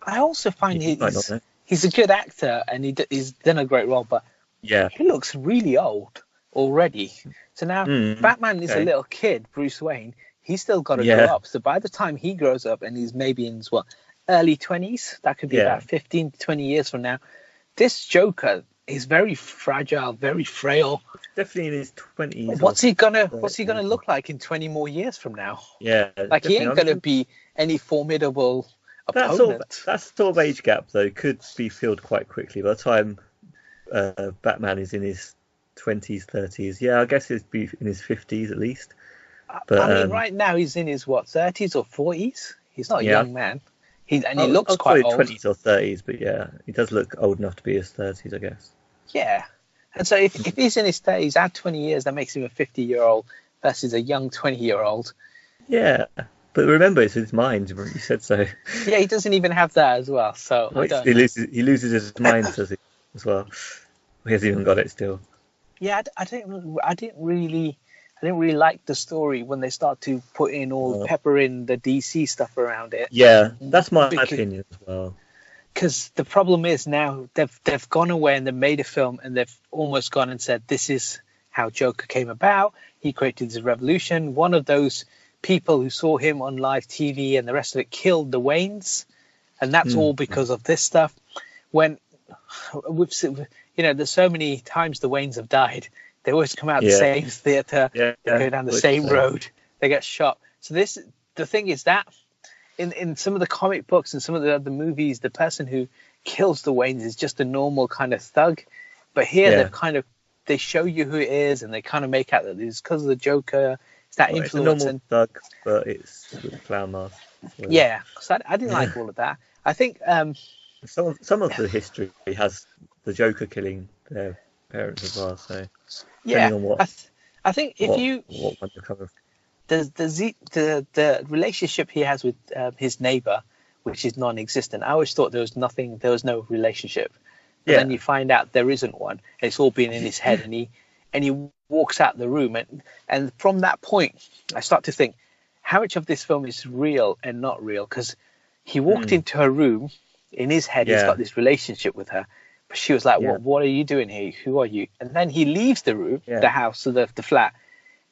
I also find You might not know. he's a good actor and he's done a great role, but Yeah, he looks really old already. So now Batman is a okay. little kid, Bruce Wayne. He's still got to Yeah. grow up. So by the time he grows up and he's maybe in his early 20s, that could be Yeah. about 15 to 20 years from now, this Joker is very fragile, very frail. definitely in his 20s. What's he gonna or- look like in 20 more years from now? Yeah, Like he definitely. ain't I gonna mean, be any formidable that opponent. sort of age gap though could be filled quite quickly by the time Batman is in his 20s, 30s. Yeah, I guess he'd be in his 50s at least. But I mean, right now he's in his 30s or 40s. He's not a Yeah. young man. He I'll looks call quite it old. 20s or 30s, but yeah, he does look old enough to be his 30s, I guess. Yeah. And so if he's in his 30s, add 20 years, that makes him a 50-year-old versus a young 20-year-old. Yeah, but remember, it's his mind. You said so. Yeah, he doesn't even have that as well. So I don't He know. loses his mind as well. He hasn't even got it still. Yeah, I didn't really like the story when they start to put in pepper in the DC stuff around it. Yeah, that's my Because- opinion as well. Because the problem is now they've gone away and they've made a film and they've almost gone and said this is how Joker came about. He created this revolution. One of those people who saw him on live TV and the rest of it killed the Waynes, and that's all because of this stuff. When we've seen, there's so many times the Waynes have died. They always come out the Yeah. same theater. Yeah, They go down the same road. They get shot. So the thing is that in some of the comic books and some of the other movies, the person who kills the Waynes is just a normal kind of thug. But here Yeah. they show you who it is and they kind of make out that it's because of the Joker. It's that Well, it's a influence. normal thug, but it's with a clown mask. So Yeah, so I didn't like all of that. I think some of the history has the Joker killing their parents as well. So yeah, depending on what I think if what, you what one you're coming from. the relationship he has with his neighbor, which is non-existent. I always thought there was nothing, there was no relationship, but then you find out there isn't one. It's all been in his head, and he walks out the room, and from that point, I start to think, how much of this film is real and not real? Because he walked into her room, in his head, he's got this relationship with her, but she was like, "What are you doing here? Who are you?" And then he leaves the room, the house, or the flat.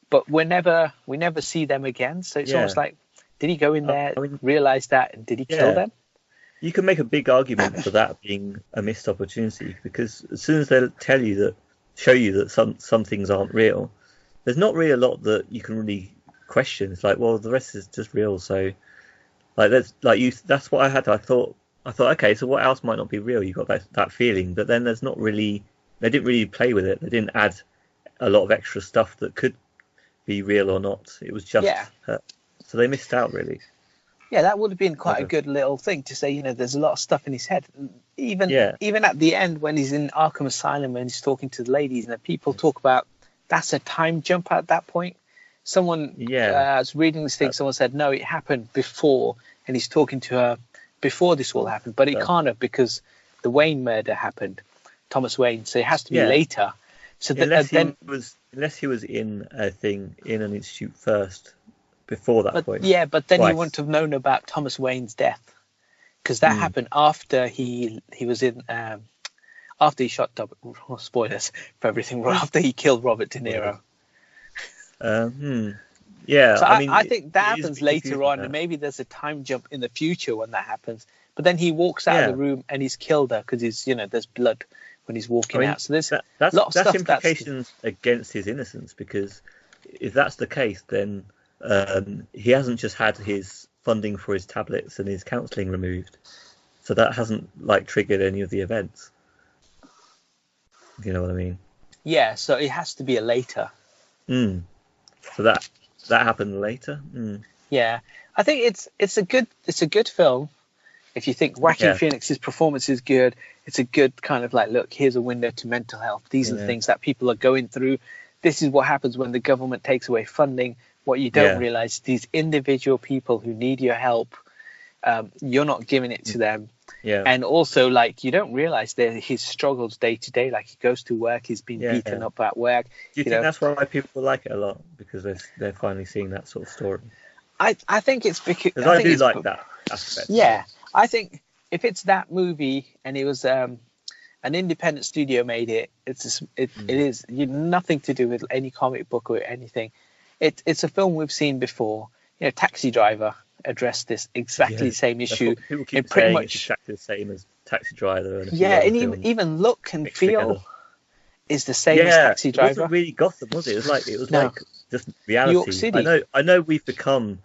But we never see them again. So it's almost like, did he go in there, realize that, and did he kill them? You can make a big argument for that being a missed opportunity, because as soon as they show you that some things aren't real, there's not really a lot that you can really question. It's like, well, the rest is just real. So that's what I had. I thought, okay, so what else might not be real? You got that feeling, but then there's not really. They didn't really play with it. They didn't add a lot of extra stuff that could be real or not. It was just so they missed out, really. Yeah, that would have been quite a good little thing to say. There's a lot of stuff in his head. Even at the end when he's in Arkham Asylum and he's talking to the ladies, and the people talk about that's a time jump at that point. Someone was reading this thing. Someone said no, it happened before, and he's talking to her before this all happened, but it can't have, because the Wayne murder happened, Thomas Wayne. So it has to be later. So unless he was in an institute first before that point. Yeah, but then he wouldn't have known about Thomas Wayne's death, because that happened after he was in after he shot spoilers for everything, after he killed Robert De Niro. Yeah, so I think that happens later on, and maybe there's a time jump in the future when that happens. But then he walks out of the room and he's killed her, because he's there's blood when he's walking out. So there's a lot of stuff implications against his innocence, because if that's the case, then he hasn't just had his funding for his tablets and his counselling removed, so that hasn't triggered any of the events. You know what I mean? Yeah. So it has to be a later. So that happened later. Yeah, I think it's a good film. If you think Joaquin Phoenix's performance is good, it's a good kind of look, here's a window to mental health. These are the things that people are going through. This is what happens when the government takes away funding. What you don't realize, these individual people who need your help, you're not giving it to them. Yeah. And also, you don't realize his struggles day to day. He goes to work, he's been beaten up at work. Do you think that's why people like it a lot? Because they're finally seeing that sort of story? I think it's because I do like that aspect. Yeah. I think if it's that movie and it was an independent studio made it, it is nothing to do with any comic book or anything. It's a film we've seen before. Taxi Driver addressed this exactly the same issue. People keep saying it's exactly the same as Taxi Driver. And even look and feel is the same as Taxi Driver. It wasn't really Gotham, was it? It was like just reality. New York City. I know we've become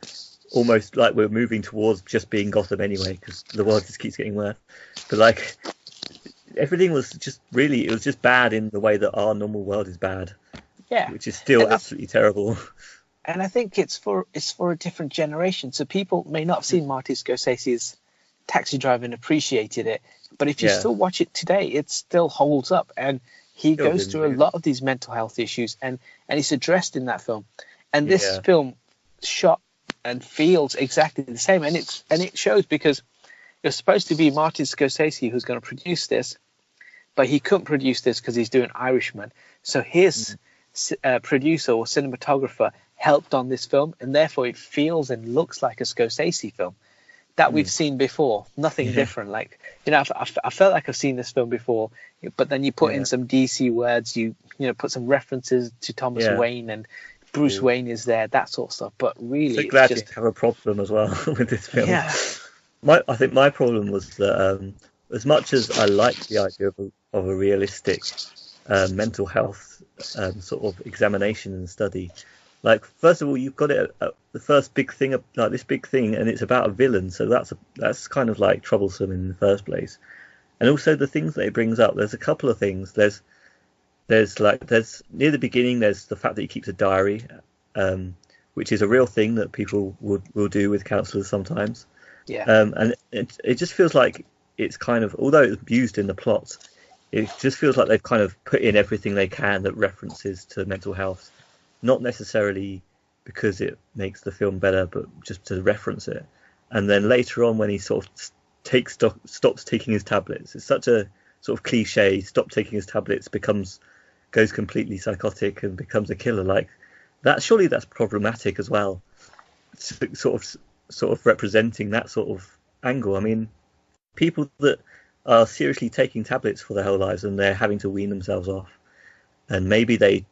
almost like we're moving towards just being Gotham anyway, because the world just keeps getting worse. But everything was just it was just bad in the way that our normal world is bad. Yeah, which is still absolutely terrible. And I think it's for a different generation. So people may not have seen Martin Scorsese's Taxi Driver and appreciated it, but if you still watch it today, it still holds up. And he goes through a lot of these mental health issues, and it's addressed in that film. And this film shot and feels exactly the same, and it shows, because it was supposed to be Martin Scorsese who's going to produce this, but he couldn't produce this because he's doing Irishman. So his producer or cinematographer helped on this film, and therefore it feels and looks like a Scorsese film that we've seen before. Nothing different. I felt like I've seen this film before, but then you put in some DC words, you put some references to Thomas Wayne, and Bruce Wayne is there, that sort of stuff. But really, so glad you have a problem as well with this film. Yeah. I think my problem was that as much as I liked the idea of a realistic mental health sort of examination and study, first of all, you've got it the first big thing, this big thing, and it's about a villain, so that's kind of troublesome in the first place. And also the things that it brings up, there's a couple of things. There's near the beginning, there's the fact that he keeps a diary, which is a real thing that people will do with counsellors sometimes. Yeah. And it just feels like it's kind of, although it's used in the plot, it just feels like they've kind of put in everything they can that references to mental health, not necessarily because it makes the film better, but just to reference it. And then later on, when he sort of stops taking his tablets, it's such a sort of cliche. Stop taking his tablets, goes completely psychotic and becomes a killer. Like that, surely that's problematic as well. Sort of representing that sort of angle. I mean, people that are seriously taking tablets for their whole lives and they're having to wean themselves off, and maybe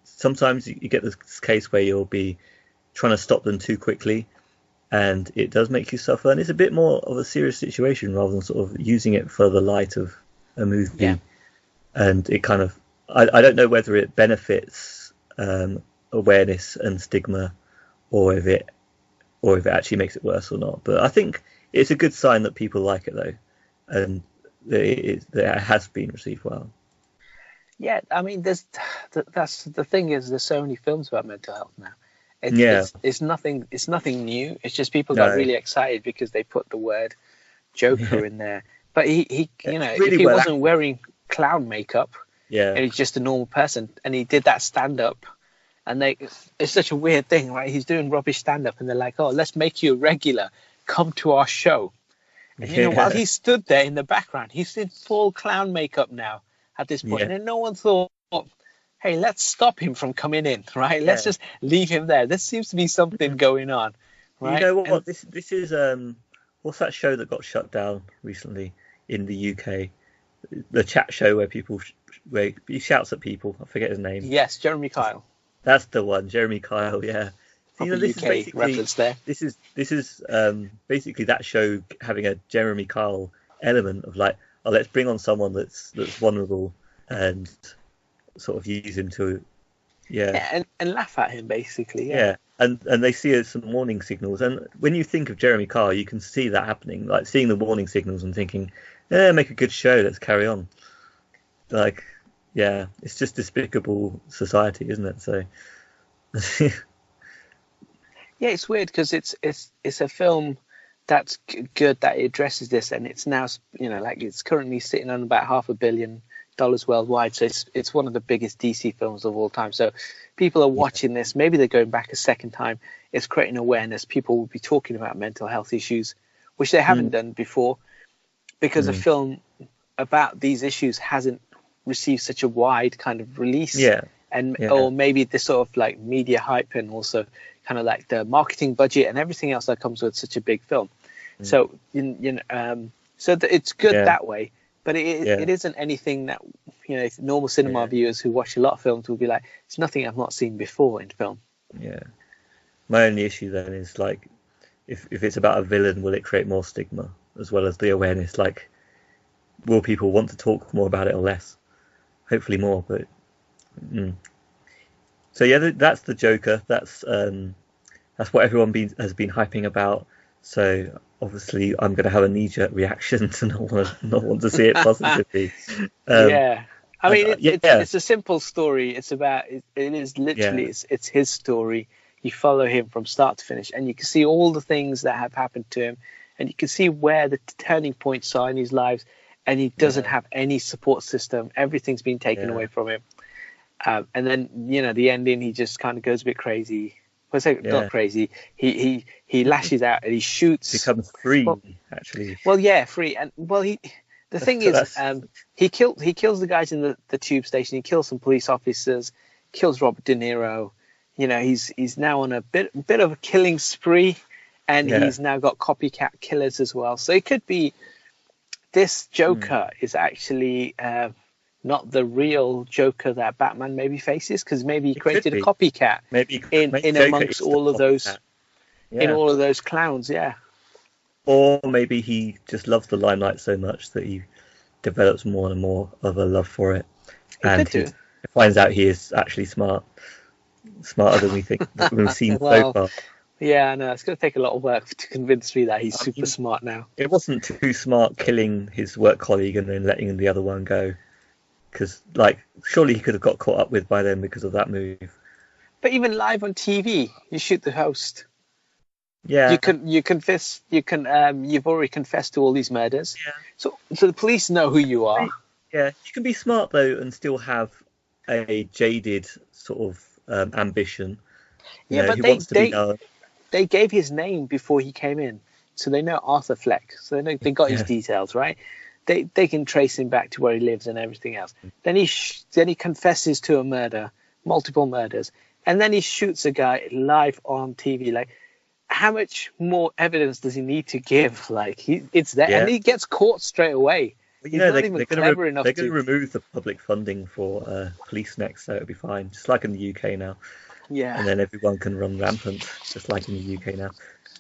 sometimes you get this case where you'll be trying to stop them too quickly, and it does make you suffer, and it's a bit more of a serious situation rather than sort of using it for the light of a movie. Yeah. And it kind of, I don't know whether it benefits awareness and stigma, or if it actually makes it worse or not. But I think it's a good sign that people like it, though, and that it has been received well. Yeah, I mean, that's the thing is there's so many films about mental health now. It's nothing new. It's just people got really excited because they put the word Joker in there. But he really, if he wasn't wearing clown makeup, and he's just a normal person, and he did that stand up, and it's such a weird thing, right? He's doing rubbish stand up, and they're like, "Oh, let's make you a regular. Come to our show." And while he stood there in the background, he's in full clown makeup now at this point, and no one thought, hey, let's stop him from coming in, right? Let's just leave him there. There seems to be something going on, right? You know what? This is what's that show that got shut down recently in the UK? The chat show where he shouts at people. I forget his name. Yes, Jeremy Kyle. That's the one, Jeremy Kyle. Yeah. This UK is reference there. This is basically that show having a Jeremy Kyle element of like, oh, let's bring on someone that's vulnerable and sort of use him to and laugh at him basically. And they see some warning signals, and when you think of Jeremy Kyle, you can see that happening, like seeing the warning signals and thinking, make a good show, let's carry on. Like, it's just despicable society, isn't it? So it's weird because it's a film that's good that it addresses this, and it's now it's currently sitting on about $500 million worldwide, so it's one of the biggest DC films of all time. So people are watching this, maybe they're going back a second time. It's creating awareness. People will be talking about mental health issues, which they haven't done before, because a film about these issues hasn't received such a wide kind of release. Or maybe this sort of like media hype, and also kind of like the marketing budget and everything else that comes with such a big film. So it's good that way. But it isn't anything that, normal cinema viewers who watch a lot of films will be like, it's nothing I've not seen before in film. Yeah. My only issue then is like, if it's about a villain, will it create more stigma as well as the awareness? Like, will people want to talk more about it or less? Hopefully more, but... So that's the Joker. That's what everyone has been hyping about. So obviously, I'm going to have a knee-jerk reaction to not want to see it positively. I mean, it's a simple story. It's about it is literally it's his story. You follow him from start to finish, and you can see all the things that have happened to him, and you can see where the turning points are in his lives. And he doesn't have any support system. Everything's been taken away from him. And then the ending, he just kind of goes a bit crazy. Not crazy. He lashes out and he shoots. Becomes free, actually. Well, free. And the thing is, he kills the guys in the tube station. He kills some police officers. Kills Robert De Niro. He's now on a bit of a killing spree, and he's now got copycat killers as well. So it could be this Joker is actually not the real Joker that Batman maybe faces, because maybe he created a copycat in amongst all of those in all of those clowns. Or maybe he just loves the limelight so much that he develops more and more of a love for it, and he finds out he is actually smarter than we think we've seen so far. Yeah, I know. It's going to take a lot of work to convince me that he's super smart now. It wasn't too smart killing his work colleague and then letting the other one go. Because, surely he could have got caught up with by then because of that move. But even live on TV, you shoot the host. Yeah. You've already confessed to all these murders. Yeah. So the police know who you are. Yeah. You can be smart, though, and still have a jaded sort of ambition. You Yeah, know, but he wants to be known. they gave his name before he came in, so they know Arthur Fleck. So they got his Yeah, details, right? They can trace him back to where he lives and everything else. Then he confesses to a murder, multiple murders, and then he shoots a guy live on TV. Like, how much more evidence does he need to give? Like, it's there, and yeah. he gets caught straight away. But He's not even they're going to clever enough they're going to. to remove the public funding for police next, so it'll be fine. Just like in the UK now, Yeah. and then everyone can run rampant, just like in the UK now.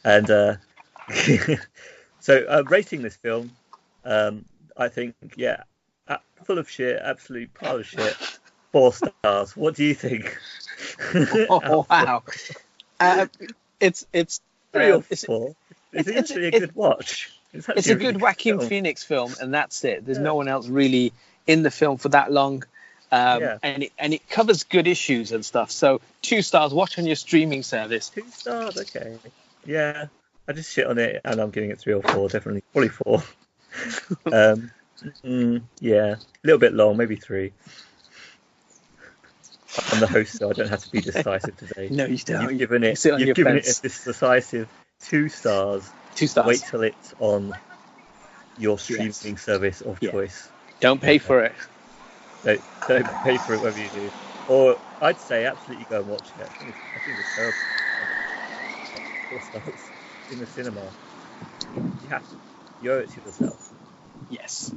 And so rating this film, I think, yeah, full of shit, absolute pile of shit. 4 stars. What do you think? Oh wow. Uh, it's 3 or it's 4. It's it's actually a good watch. It's it's actually a a really good good Joaquin film. Phoenix film, and that's it. There's Yeah, no one else really in the film for that long, yeah. and it covers good issues and stuff. So 2 stars. Watch on your streaming service. 2 stars, okay. Yeah, I just shit on it, and I'm giving it 3 or 4, definitely. Probably 4. Um, yeah, a little bit long, maybe 3. I'm the host, so I don't have to be decisive today. No, you don't. You've given You sit on you've your given fence. it this decisive 2 stars. 2 stars. Wait till it's on your streaming Yes. service of Yeah. choice. Don't pay for it. Don't pay for it whether you do. Or I'd say absolutely go and watch it. I think it's terrible. 4 stars in the cinema. You have to. You owe it to yourself. Yes.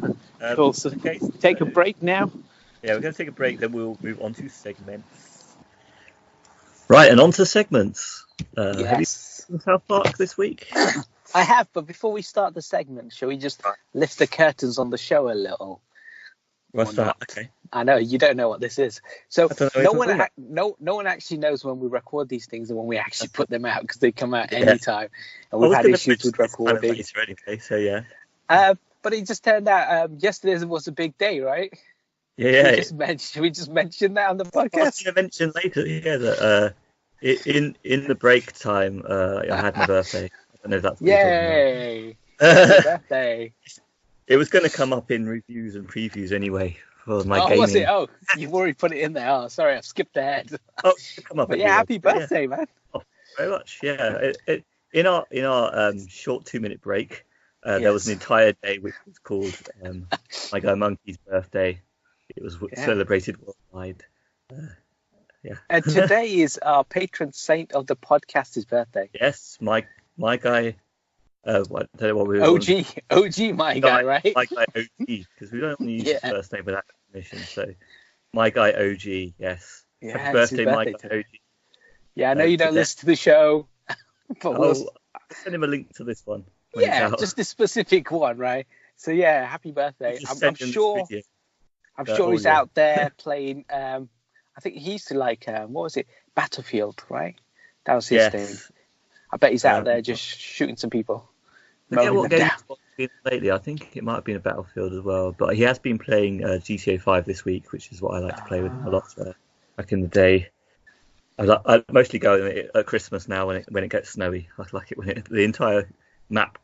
Um, Cool. So okay, take a so- break now. Yeah, we're going to take a break, then we'll move on to segments. Right, and on to segments. Have you Yes. seen South Park this week? I have, but before we start the segment, shall we just lift the curtains on the show a little? What's Or that? not? Okay. I know you don't know what this is. So I don't know no what one, you're no one actually knows when we record these things and when we actually put them out, because they come out Yeah. anytime, and we've had issues with recording. Later anyway, so yeah. But it just turned out yesterday was a big day, right? Yeah. Should we just mention that on the I was podcast? going to mention later, yeah, that in the break time, I had my birthday. I don't know if that's what you're Yay! talking Happy about. birthday! It was going to come up in reviews and previews anyway for my Oh, gaming. was it? Oh, you've already put it in there. Oh, sorry, I've skipped ahead. Oh, it'll come up But yeah, anyway. happy birthday, man. Oh, very much, yeah. In our short 2-minute break, there was an Yes. entire day which was called My Guy Monkey's birthday. It was celebrated worldwide. Yeah. And today is our patron saint of the podcast's birthday. Yes, my guy. I don't know what we were OG, my guy, right? My guy OG, because we don't want to use his Yeah. first name without permission. So, my guy OG, yes. Yeah, Happy it's his birthday, my birthday guy OG. Yeah, I know you don't today. listen to the show, but I'll send him a link to this one. when it's yeah, out. just this specific one, right? So yeah, happy birthday. Just I'm send him this sure. video. I'm Oh, sure he's yeah. out there playing. I think he used to like what was it? Battlefield, right? That was his thing. Yes. I bet he's out there Um, just shooting some people. I forget mowing what them game down. he's been lately. I think it might have been a Battlefield as well, but he has been playing GTA 5 this week, which is what I like to play with him a lot. Back in the day, I mostly go at Christmas now when it gets snowy. I like it when the entire map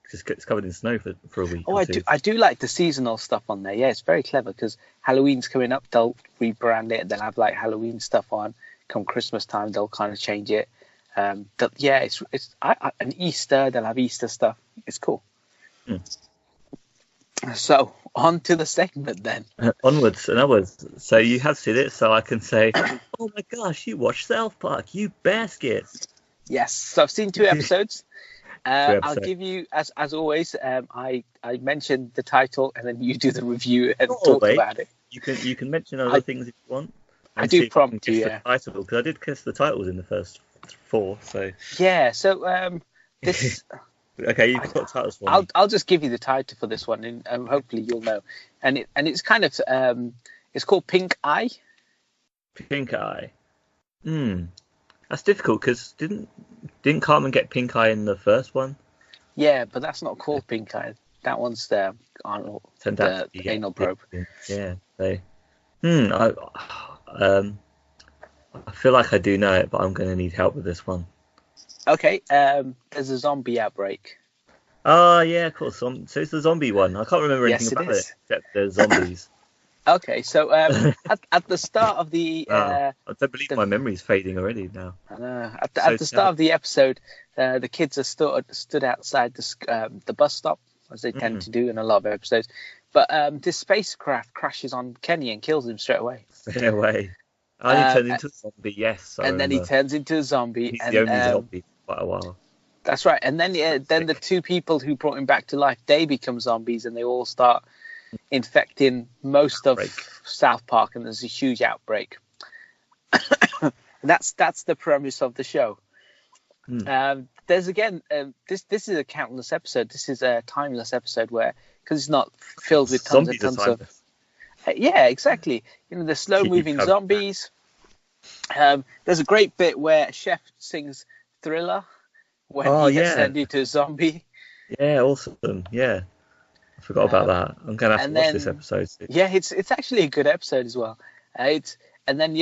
just gets covered in snow for a week. Oh, or I two. do like the seasonal stuff on there. Yeah, it's very clever because Halloween's coming up. They'll rebrand it. They'll have like Halloween stuff on. Come Christmas time, they'll kind of change it. Yeah, it's an Easter. They'll have Easter stuff. It's cool. So on to the segment then. Onwards and upwards. So you have seen it, so I can say, oh my gosh, you watched South Park, you basket. Yes, so I've seen 2 episodes. I'll episodes. give you, as always, I mentioned the title and then you do the review and Not talk always. about it. You can mention other things if you want. I and do see if you prompt can you, guess yeah. the title, because I did guess the titles in the first 4. So Yeah, so this okay, you've got titles for me. I'll just give you the title for this one, and hopefully you'll know. And it's kind of it's called Pink Eye. Pink Eye. That's difficult because didn't Cartman get pink eye in the first one? Yeah, but that's not called Pink Eye. That one's the Arnold, Turned out the to be anal probe. Yeah. So, I feel like I do know it, but I'm going to need help with this one. Okay, there's a zombie outbreak. Oh yeah, of course. So it's the zombie one. I can't remember Yes, anything it about it is. except there's zombies. Okay, so at the start of the I don't believe the my memory's fading already now. I know. So At the start sad. of the episode, the kids are stood outside the bus stop, as they tend Mm, to do in a lot of episodes. But this spacecraft crashes on Kenny and kills him straight away. stay away. And he Um, turned into a zombie. Yes, I and then he remember. turns into a zombie, He's the and only zombie for quite a while. that's right. And then the Sick. two people who brought him back to life, they become zombies, and they all start infecting most of Break. South Park, and there's a huge outbreak. And that's the premise of the show. There's again, this is a countless episode. This is a timeless episode where, because it's not filled with tons and Zombies are tons of. timeless. Yeah, exactly. You know, the slow moving Keep zombies. There's a great bit where Chef sings Thriller when he gets turned into a zombie. Yeah, awesome. Yeah, I forgot about that. I'm gonna have to watch this episode. Yeah, it's actually a good episode as well. And then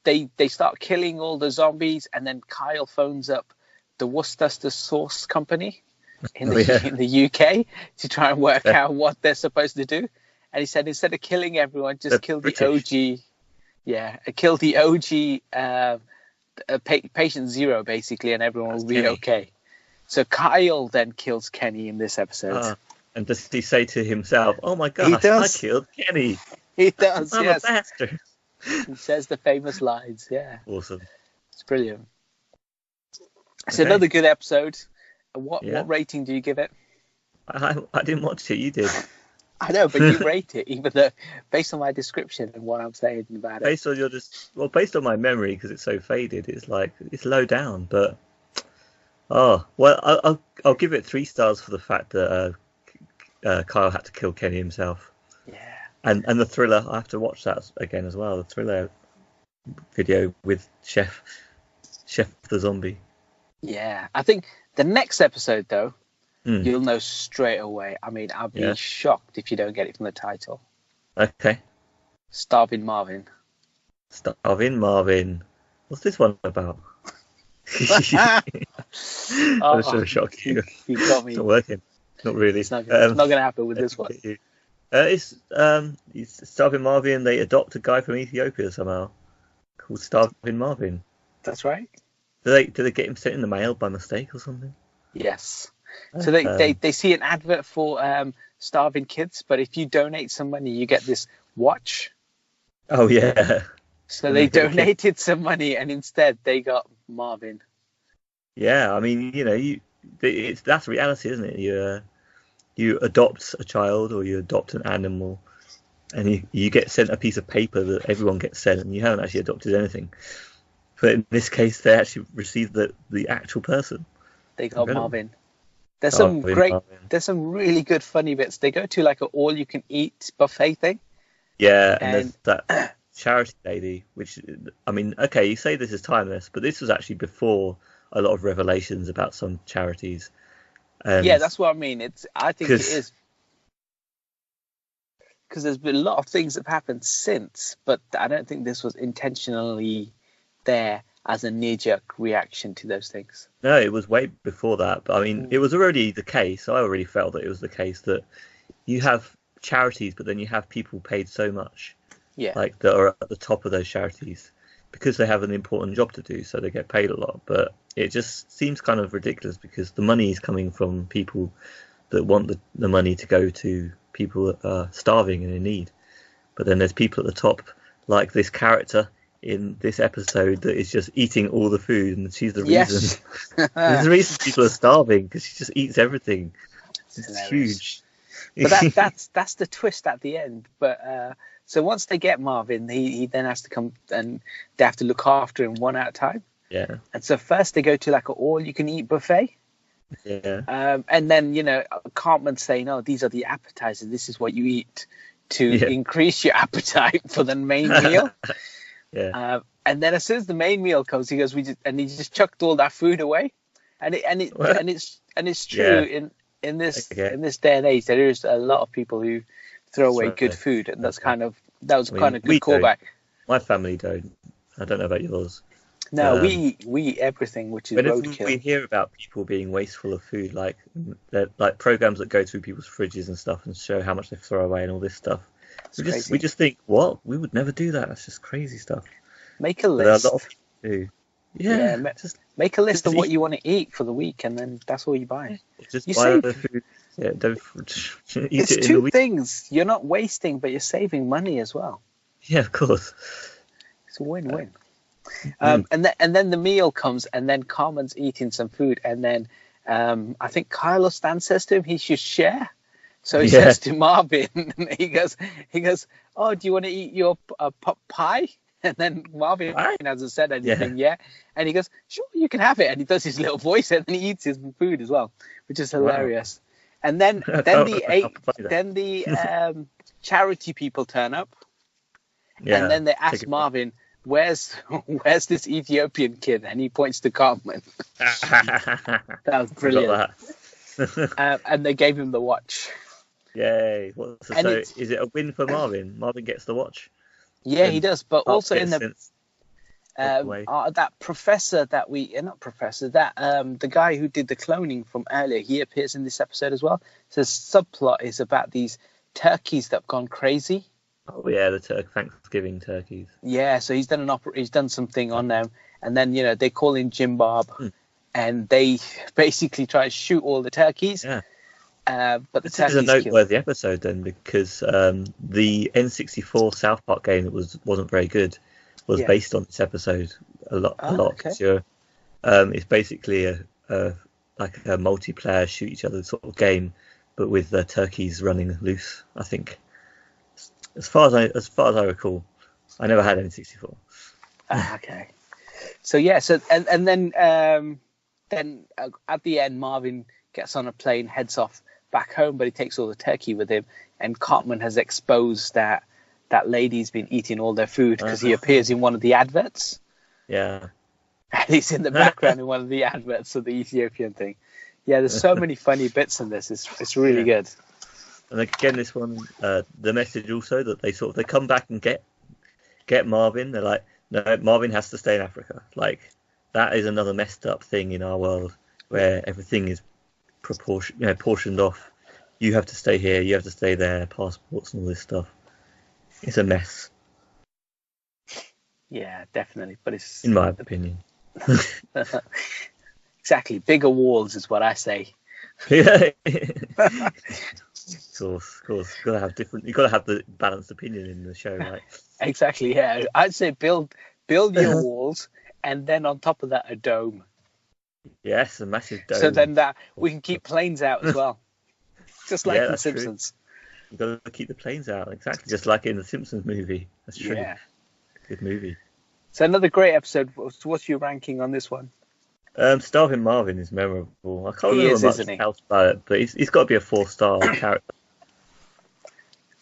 they start killing all the zombies, and then Kyle phones up the Worcester Sauce Company in the UK to try and work out what they're supposed to do. And he said instead of killing everyone, just kill the OG. Yeah, kill the OG patient zero basically, and everyone will be okay. So Kyle then kills Kenny in this episode. And does he say to himself, "Oh my gosh, I killed Kenny"? He does. I'm a bastard. He says the famous lines. Yeah. Awesome. It's brilliant. It's another good episode. What rating do you give it? I didn't watch it. You did. I know, but you rate it, even though based on my description and what I'm saying about it. Based on my memory, because it's so faded, it's like it's low down. But I'll give it 3 stars for the fact that Kyle had to kill Kenny himself. Yeah. And the Thriller, I have to watch that again as well. The Thriller video with Chef the Zombie. Yeah, I think the next episode though, you'll know straight away. I mean, I'll be shocked if you don't get it from the title. Okay. Starving Marvin. Starving Marvin. What's this one about? I'm sure shock you. You got me. It's not working. Not really. It's not going to happen with this one. It's Starving Marvin. They adopt a guy from Ethiopia somehow called Starving Marvin. That's right. Do they get him sent in the mail by mistake or something? Yes. So they see an advert for starving kids, but if you donate some money, you get this watch. Oh yeah. So they donated some money, and instead they got Marvin. Yeah, I mean, you know, that's reality, isn't it? You adopt a child or you adopt an animal, and you get sent a piece of paper that everyone gets sent, and you haven't actually adopted anything. But in this case, they actually received the actual person. They got Marvin. There's some there's some really good funny bits. They go to like an all-you-can-eat buffet thing. Yeah, and there's that charity lady, which, I mean, okay, you say this is timeless, but this was actually before a lot of revelations about some charities. Yeah, that's what I mean. I think it is. Because there's been a lot of things that have happened since, but I don't think this was intentionally there as a knee-jerk reaction to those things. No, it was way before that. But I mean, it was already the case. I already felt that it was the case that you have charities, but then you have people paid so much, like that are at the top of those charities because they have an important job to do, so they get paid a lot. But it just seems kind of ridiculous because the money is coming from people that want the money to go to people that are starving and in need. But then there's people at the top, like this character in this episode that is just eating all the food, and she's the reason. There's the reason people are starving, because she just eats everything. It's huge. But that's the twist at the end. But so once they get Marvin, he then has to come, and they have to look after him one at a time. Yeah. And so first they go to like an all-you-can-eat buffet. Yeah. And then, you know, Cartman's saying, "Oh, these are the appetizers. This is what you eat to increase your appetite for the main meal." Yeah. And then as soon as the main meal comes, he goes, he just chucked all that food away, and it's true in this day and age. There is a lot of people who throw away good food, and that was kind of good callback. My family don't. I don't know about yours. No, we eat everything, which is roadkill. We hear about people being wasteful of food, like programs that go through people's fridges and stuff and show how much they throw away and all this stuff. We just think, what? We would never do that. That's just crazy stuff. Make a But there are list. a lot of people who do. Yeah, just make a list of what eat. you want to eat for the week, and then that's all you buy. Just You buy save. the food. Yeah, don't eat It's it in the two week. things. You're not wasting, but you're saving money as well. Yeah, of course. It's a win-win. And then the meal comes, and then Carmen's eating some food, and then I think Kyle or Stan says to him he should share. So he says to Marvin, he goes, "Oh, do you want to eat your pie?" And then Marvin hasn't said anything yet, and he goes, "Sure, you can have it." And he does his little voice, and then he eats his food as well, which is hilarious. Wow. And then the charity people turn up, and then they ask Marvin, "Where's this Ethiopian kid?" And he points to Carmen. That was brilliant. And they gave him the watch. Yay! So is it a win for Marvin? Marvin gets the watch. Yeah, he does. But also in the that professor that the guy who did the cloning from earlier, he appears in this episode as well. So the subplot is about these turkeys that have gone crazy. Oh yeah, the Thanksgiving turkeys. Yeah, so he's done something on them, and then they call in Jim Bob, and they basically try to shoot all the turkeys. Yeah. But this is a noteworthy episode then, because the N64 South Park game that wasn't very good was based on this episode a lot. Okay. So, it's basically a multiplayer shoot each other sort of game, but with the turkeys running loose. I think, as far as I recall, I never had N64. Okay. So and then at the end, Marvin gets on a plane, heads off back home, but he takes all the turkey with him, and Cartman has exposed that lady's been eating all their food because he appears in one of the adverts. Yeah. And he's in the background in one of the adverts of the Ethiopian thing. Yeah, there's so many funny bits in this. It's really good. And again, this one, the message also that they come back and get Marvin. They're like, no, Marvin has to stay in Africa. Like, that is another messed up thing in our world where everything is portioned off. You have to stay here, you have to stay there, passports and all this stuff. It's a mess. Yeah, definitely. But it's, in my opinion. Exactly. Bigger walls is what I say. Yeah. Of course. You've got to have the balanced opinion in the show, right? Exactly. Yeah, I'd say build your walls, and then on top of that, a dome. Yes, a massive dome. So then that we can keep planes out as well, just like in Simpsons. You've got to keep the planes out, exactly, just like in the Simpsons movie. That's true. Yeah. Good movie. So another great episode. What's your ranking on this one? Starving Marvin is memorable. I can't remember much else about it, but he's got to be a 4-star character.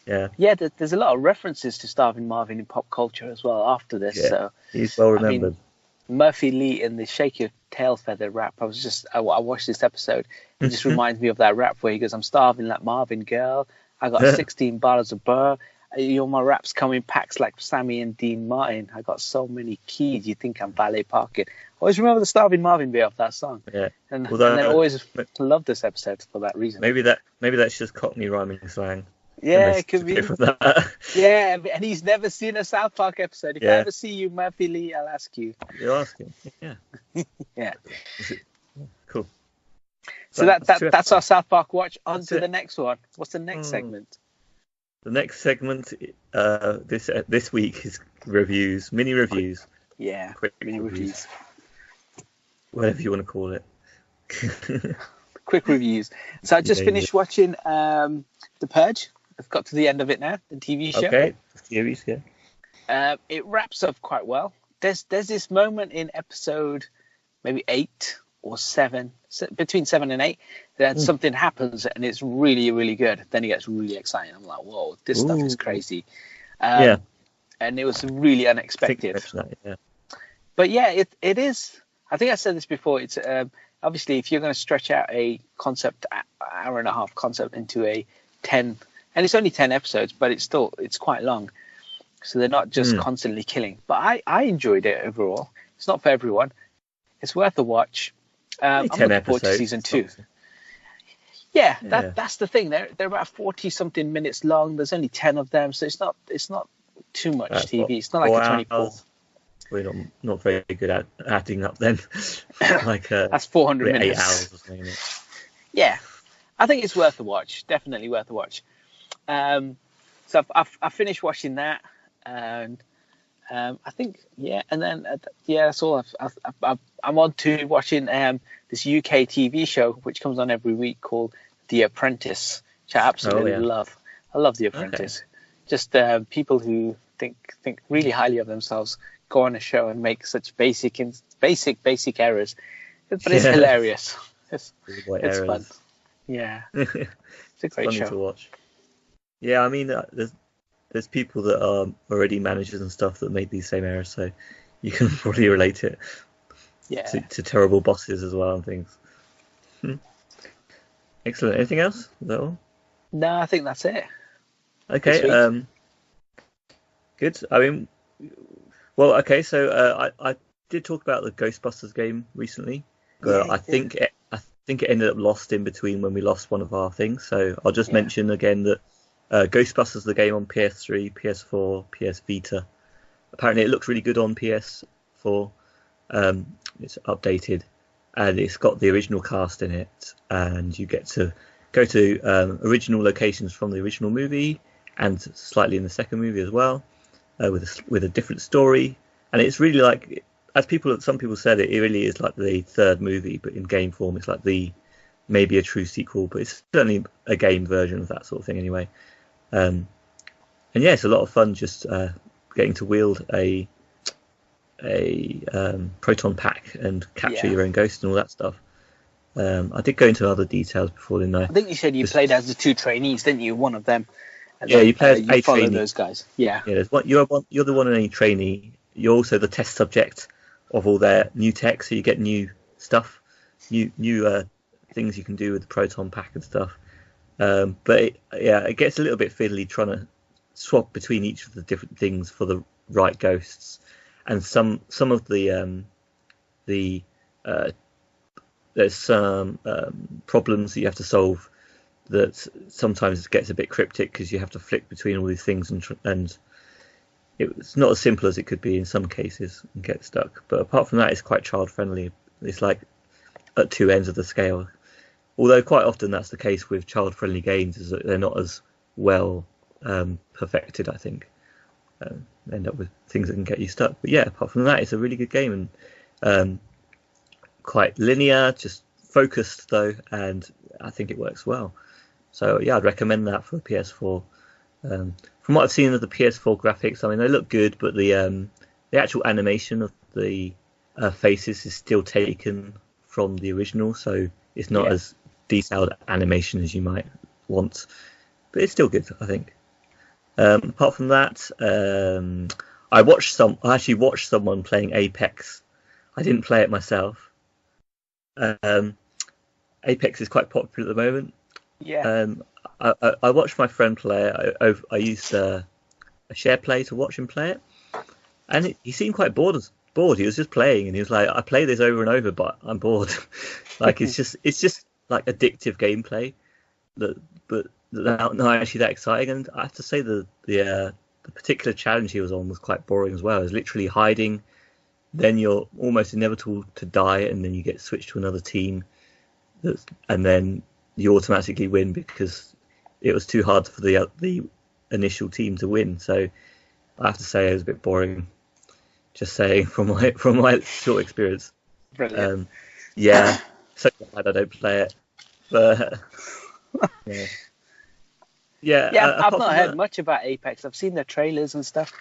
Yeah. Yeah, there's a lot of references to Starving Marvin in pop culture as well after this. Yeah, so he's well remembered. Murphy Lee in the Shake Your Tail Feather rap. I watched this episode. It just reminds me of that rap where he goes, "I'm starving like Marvin, girl. I got 16 bottles of burr. My raps come in packs like Sammy and Dean Martin. I got so many keys, you think I'm valet parking." Always remember the Starving Marvin bit of that song. Yeah. And I always love this episode for that reason. Maybe that's just Cockney rhyming slang. Yeah, it could be. Yeah, and he's never seen a South Park episode. If I ever see you, Murphy Lee, I'll ask you. You'll ask him. Yeah. Yeah. Cool. So that's our South Park watch. On to the next one. What's the next segment? The next segment this week is reviews, mini reviews. Yeah, quick mini reviews. Whatever you want to call it. Quick reviews. So I just finished watching The Purge. I've got to the end of it now, the TV show. Okay, series, yeah. It wraps up quite well. There's this moment in episode maybe 8 or 7, between 7 and 8, that something happens and it's really, really good. Then it gets really exciting. I'm like, whoa, this stuff is crazy. Yeah. And it was really unexpected. Yeah. But yeah, it is. I think I said this before. It's obviously if you're going to stretch out a concept, hour and a half concept into a 10, and it's only 10 episodes, but it's quite long. So they're not just constantly killing. But I enjoyed it overall. It's not for everyone. It's worth a watch. I'm looking forward to season 2. Yeah, Yeah. that's the thing. They're about 40 something minutes long. There's only 10 of them, so it's not too much That's TV. what, It's not like a 24. 4 hours. We're not very good at adding up then. Like That's 400 we're 8 minutes. hours or something. Isn't it? Yeah, I think it's worth a watch. Definitely worth a watch. So I've finished watching that, and I think and then that's all. I'm on to watching this UK TV show which comes on every week called The Apprentice, which I absolutely love. I love The Apprentice. Just people who think really highly of themselves go on a show and make such basic errors, but it's hilarious. It's fun. Yeah, it's a great funny show to watch. Yeah, I mean, there's people that are already managers and stuff that make these same errors, so you can probably relate it to terrible bosses as well and things. Excellent. Anything else? Is that all? No, I think that's it. Okay. Good. I mean, well, okay. So I did talk about the Ghostbusters game recently, but I think it ended up lost in between when we lost one of our things. So I'll just mention again that Ghostbusters, the game on PS3, PS4, PS Vita. Apparently, it looks really good on PS4. It's updated, and it's got the original cast in it, and you get to go to original locations from the original movie, and slightly in the second movie as well, with a different story. And it's really like, as some people said, it really is like the third movie, but in game form, it's like maybe a true sequel, but it's certainly a game version of that sort of thing anyway. And yeah, it's a lot of fun just getting to wield a proton pack and capture your own ghost and all that stuff. I did go into other details before, didn't I? I think you said you played as the two trainees, didn't you? One of them. You play as a follow trainee. Those guys. Yeah. Yeah. You're the one and only trainee. You're also the test subject of all their new tech, so you get new stuff, new things you can do with the proton pack and stuff. But it gets a little bit fiddly trying to swap between each of the different things for the right ghosts, and some of there's some problems that you have to solve that sometimes gets a bit cryptic because you have to flick between all these things and it's not as simple as it could be in some cases and get stuck. But apart from that, it's quite child friendly. It's like at two ends of the scale. Although quite often that's the case with child friendly games, is that they're not as well perfected, I think. End up with things that can get you stuck. But yeah, apart from that, it's a really good game and quite linear, just focused though, and I think it works well. So yeah, I'd recommend that for the PS4. From what I've seen of the PS4 graphics, I mean, they look good, but the actual animation of the faces is still taken from the original, so it's not as detailed animation as you might want, but it's still good, I think. Apart from that, I actually watched someone playing Apex. I didn't play it myself. Apex is quite popular at the moment. Yeah. I watched my friend play it. I used a share play to watch him play it, and he seemed quite bored. He was just playing, and he was like, "I play this over and over, but I'm bored." Like it's just like addictive gameplay, but not actually that exciting. And I have to say the particular challenge he was on was quite boring as well. It was literally hiding, then you're almost inevitable to die, and then you get switched to another team, and then you automatically win because it was too hard for the initial team to win. So I have to say it was a bit boring. Just saying from my short experience. Brilliant. So glad I don't play it, but I've not heard much about Apex. I've seen the trailers and stuff.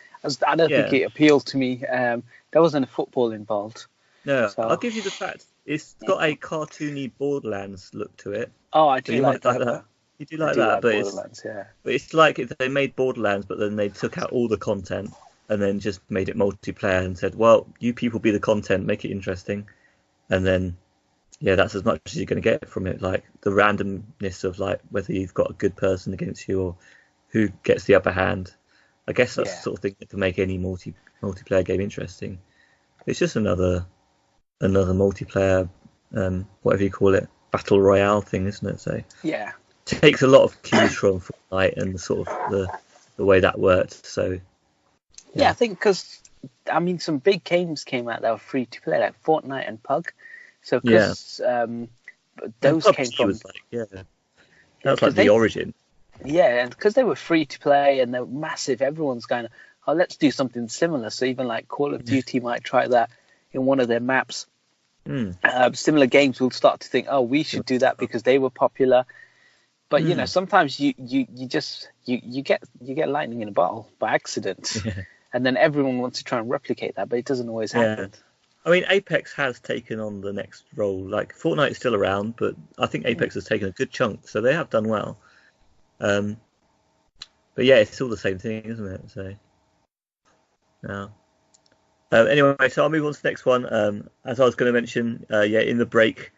I don't think it appealed to me. There wasn't a football involved. No, so. I'll give you the fact. It's got a cartoony Borderlands look to it. Oh, I do like that. You do like that, but it's like if they made Borderlands, but then they took out all the content and then just made it multiplayer and said, well, you people be the content, make it interesting. And then, that's as much as you're going to get from it. Like the randomness of like whether you've got a good person against you or who gets the upper hand. I guess that's the sort of thing that can make any multiplayer game interesting. It's just another multiplayer, whatever you call it, battle royale thing, isn't it? So Yeah. it takes a lot of cues from Fortnite and sort of the way that worked. So Yeah, I think because, I mean, some big games came out that were free to play, like Fortnite and Pug. So because those came PUBG from... was like, that was like they, the origin. Yeah, and because they were free to play and they're massive, everyone's going, oh, let's do something similar. So even like Call of Duty might try that in one of their maps. Similar games will start to think, oh, we should do that because they were popular. But you know, sometimes you get lightning in a bottle by accident, and then everyone wants to try and replicate that, but it doesn't always happen. I mean, Apex has taken on the next role. Like Fortnite is still around, but I think Apex has taken a good chunk, so they have done well. But yeah, it's all the same thing, isn't it? So now. Anyway, so I'll move on to the next one. As I was going to mention, in the break,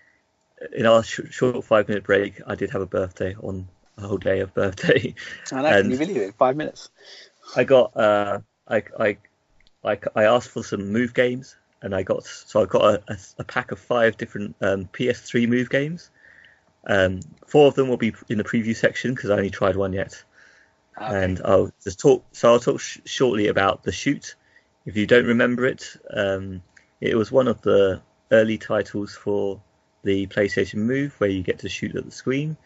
in our short 5-minute break, I did have a birthday on a whole day of birthday. I know, can you believe it? 5 minutes. I got I asked for some move games, and I got a pack of 5 different PS3 move games. 4 of them will be in the preview section because I only tried one yet. Okay. And I'll talk shortly about The Shoot. If you don't remember it, it was one of the early titles for the PlayStation Move where you get to shoot at the screen.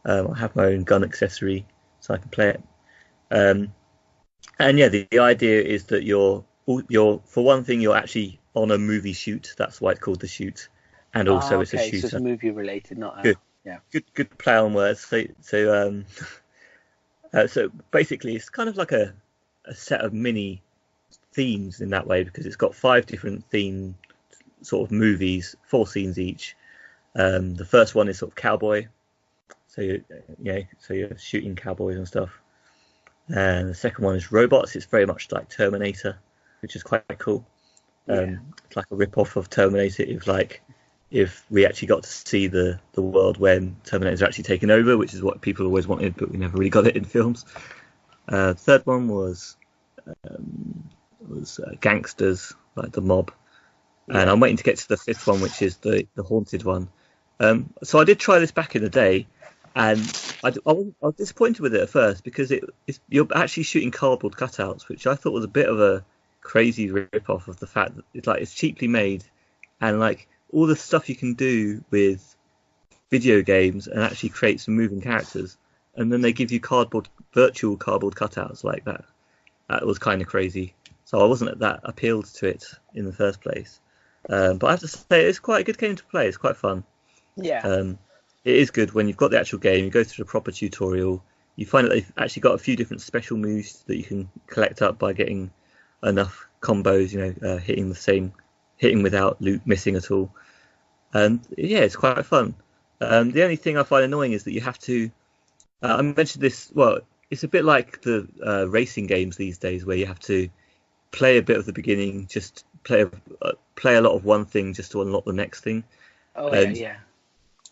I have my own gun accessory so I can play it. And yeah, the idea is that you're for one thing, you're actually on a movie shoot. That's why it's called The Shoot. And also it's a shooter. So it's movie related, not good. Good play on words. So basically it's kind of like a set of mini themes in that way, because it's got 5 different theme sort of movies, 4 scenes each. The first one is sort of cowboy, so you're shooting cowboys and stuff. And the second one is robots. It's very much like Terminator, which is quite cool. It's like a rip-off of Terminator. If we actually got to see the world when Terminator's actually taken over, which is what people always wanted, but we never really got it in films. Third one was gangsters, like the mob. And I'm waiting to get to the 5th one, which is the haunted one. So I did try this back in the day, and I was disappointed with it at first because you're actually shooting cardboard cutouts, which I thought was a bit of a crazy rip-off of the fact that it's cheaply made, and like all the stuff you can do with video games and actually create some moving characters, and then they give you virtual cardboard cutouts like that. That was kind of crazy. So I wasn't that appealed to it in the first place. But I have to say, it's quite a good game to play. It's quite fun. Yeah. It is good when you've got the actual game, you go through the proper tutorial, you find that they've actually got a few different special moves that you can collect up by getting enough combos, hitting without loot missing at all. And yeah, it's quite fun. The only thing I find annoying is that you have to, I mentioned this, well, it's a bit like the racing games these days where you have to play a bit of the beginning, just play a lot of one thing just to unlock the next thing.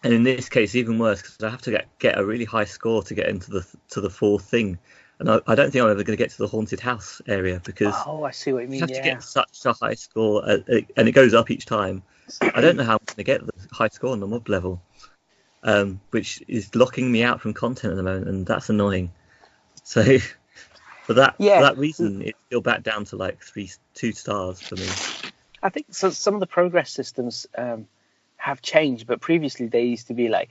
And in this case, even worse, because I have to get a really high score to get into the 4th thing, and I don't think I'm ever going to get to the haunted house area because I see what you mean. You have to get such a high score, and it goes up each time. I don't know how I'm going to get the high score on the mob level, which is locking me out from content at the moment, and that's annoying. So for that reason, it's still back down to like 2 stars for me. I think some of the progress systems have changed, but previously they used to be like,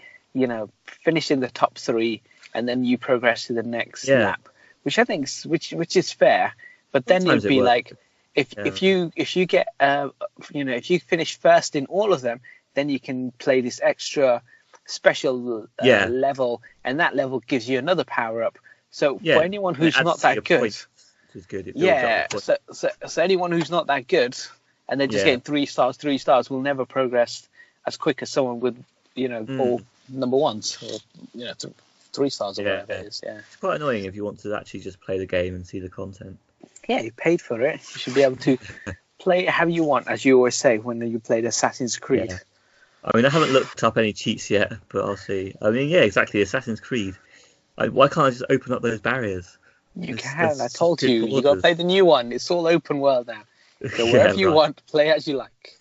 finish in the top 3 and then you progress to the next lap, which I think which is fair. But then it'd be like, if you get if you finish first in all of them, then you can play this extra special level, and that level gives you another power up. So for anyone who's not that good, so anyone who's not that good and they're just getting 3 stars will never progress as quick as someone with all number 1s or 3 stars or whatever it is. It's quite annoying if you want to actually just play the game and see the content. Yeah, you paid for it. You should be able to play it how you want, as you always say when you played Assassin's Creed. Yeah. I mean, I haven't looked up any cheats yet, but I'll see. I mean, yeah, exactly. Assassin's Creed. Why can't I just open up those barriers? You can. I told you. You got to play the new one. It's all open world now. So wherever you want, play as you like.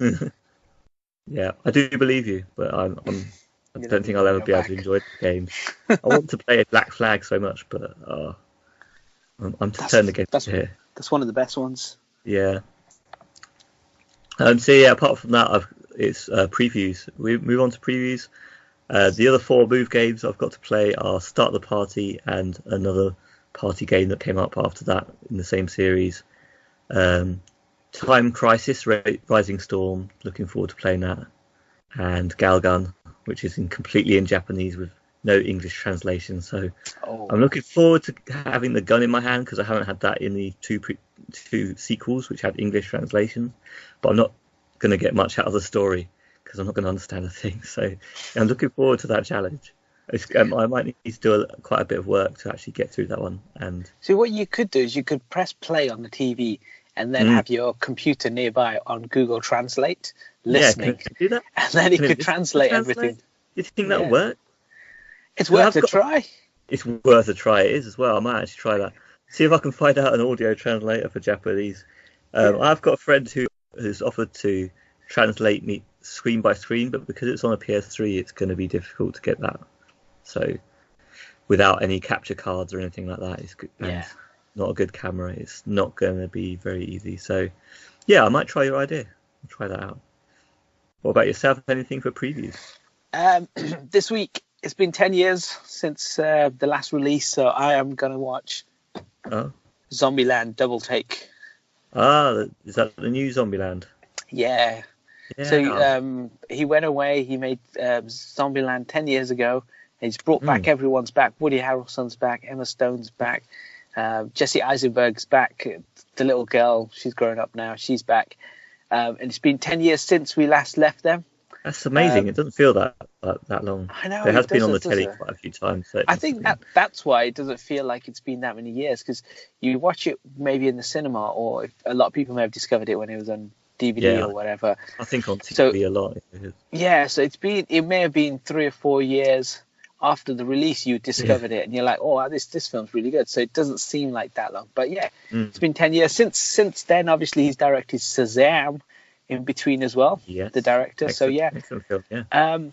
Yeah, I do believe you, but I'm I don't think I'll ever be able to enjoy the games. I want to play a Black Flag so much, but I'm turned against it here. That's one of the best ones. Yeah. So yeah, apart from that, it's previews. We move on to previews. The other 4 move games I've got to play are Start the Party and another party game that came up after that in the same series. Time Crisis, Rising Storm, looking forward to playing that. And Galgun, which is completely in Japanese with no English translation. So I'm looking forward to having the gun in my hand because I haven't had that in the two sequels, which had English translations. But I'm not going to get much out of the story because I'm not going to understand a thing. So I'm looking forward to that challenge. I might need to do quite a bit of work to actually get through that one. And so what you could do is you could press play on the TV and then have your computer nearby on Google Translate listening. Yeah, can you do that? And then it could translate everything. Do you think that'll work? It's worth a try. It's worth a try. It is as well. I might actually try that. See if I can find out an audio translator for Japanese. I've got a friend who's offered to translate me screen by screen, but because it's on a PS3, it's going to be difficult to get that. So without any capture cards or anything like that, it's good. And not a good camera. It's not going to be very easy. So yeah, I might try your idea. I'll try that out. What about yourself? Anything for previews? This week, it's been 10 years since the last release, so I am going to watch Zombieland Double Take. Is that the new Zombieland? Yeah. So he went away. He made Zombieland 10 years ago. And he's brought back everyone's back. Woody Harrelson's back. Emma Stone's back. Jesse Eisenberg's back. The little girl, she's grown up now. She's back. And it's been 10 years since we last left them. That's amazing. It doesn't feel that long. I know. It has been on the telly quite a few times. So I think that's why it doesn't feel like it's been that many years, because you watch it maybe in the cinema, or a lot of people may have discovered it when it was on DVD or whatever. I think on TV a lot. Yeah, so it may have been 3 or 4 years after the release you discovered it, and you're like, oh, this film's really good. So it doesn't seem like that long. But yeah, it's been 10 years since then. Obviously, he's directed Shazam in between as well, the director. Excellent, so yeah. Excellent film,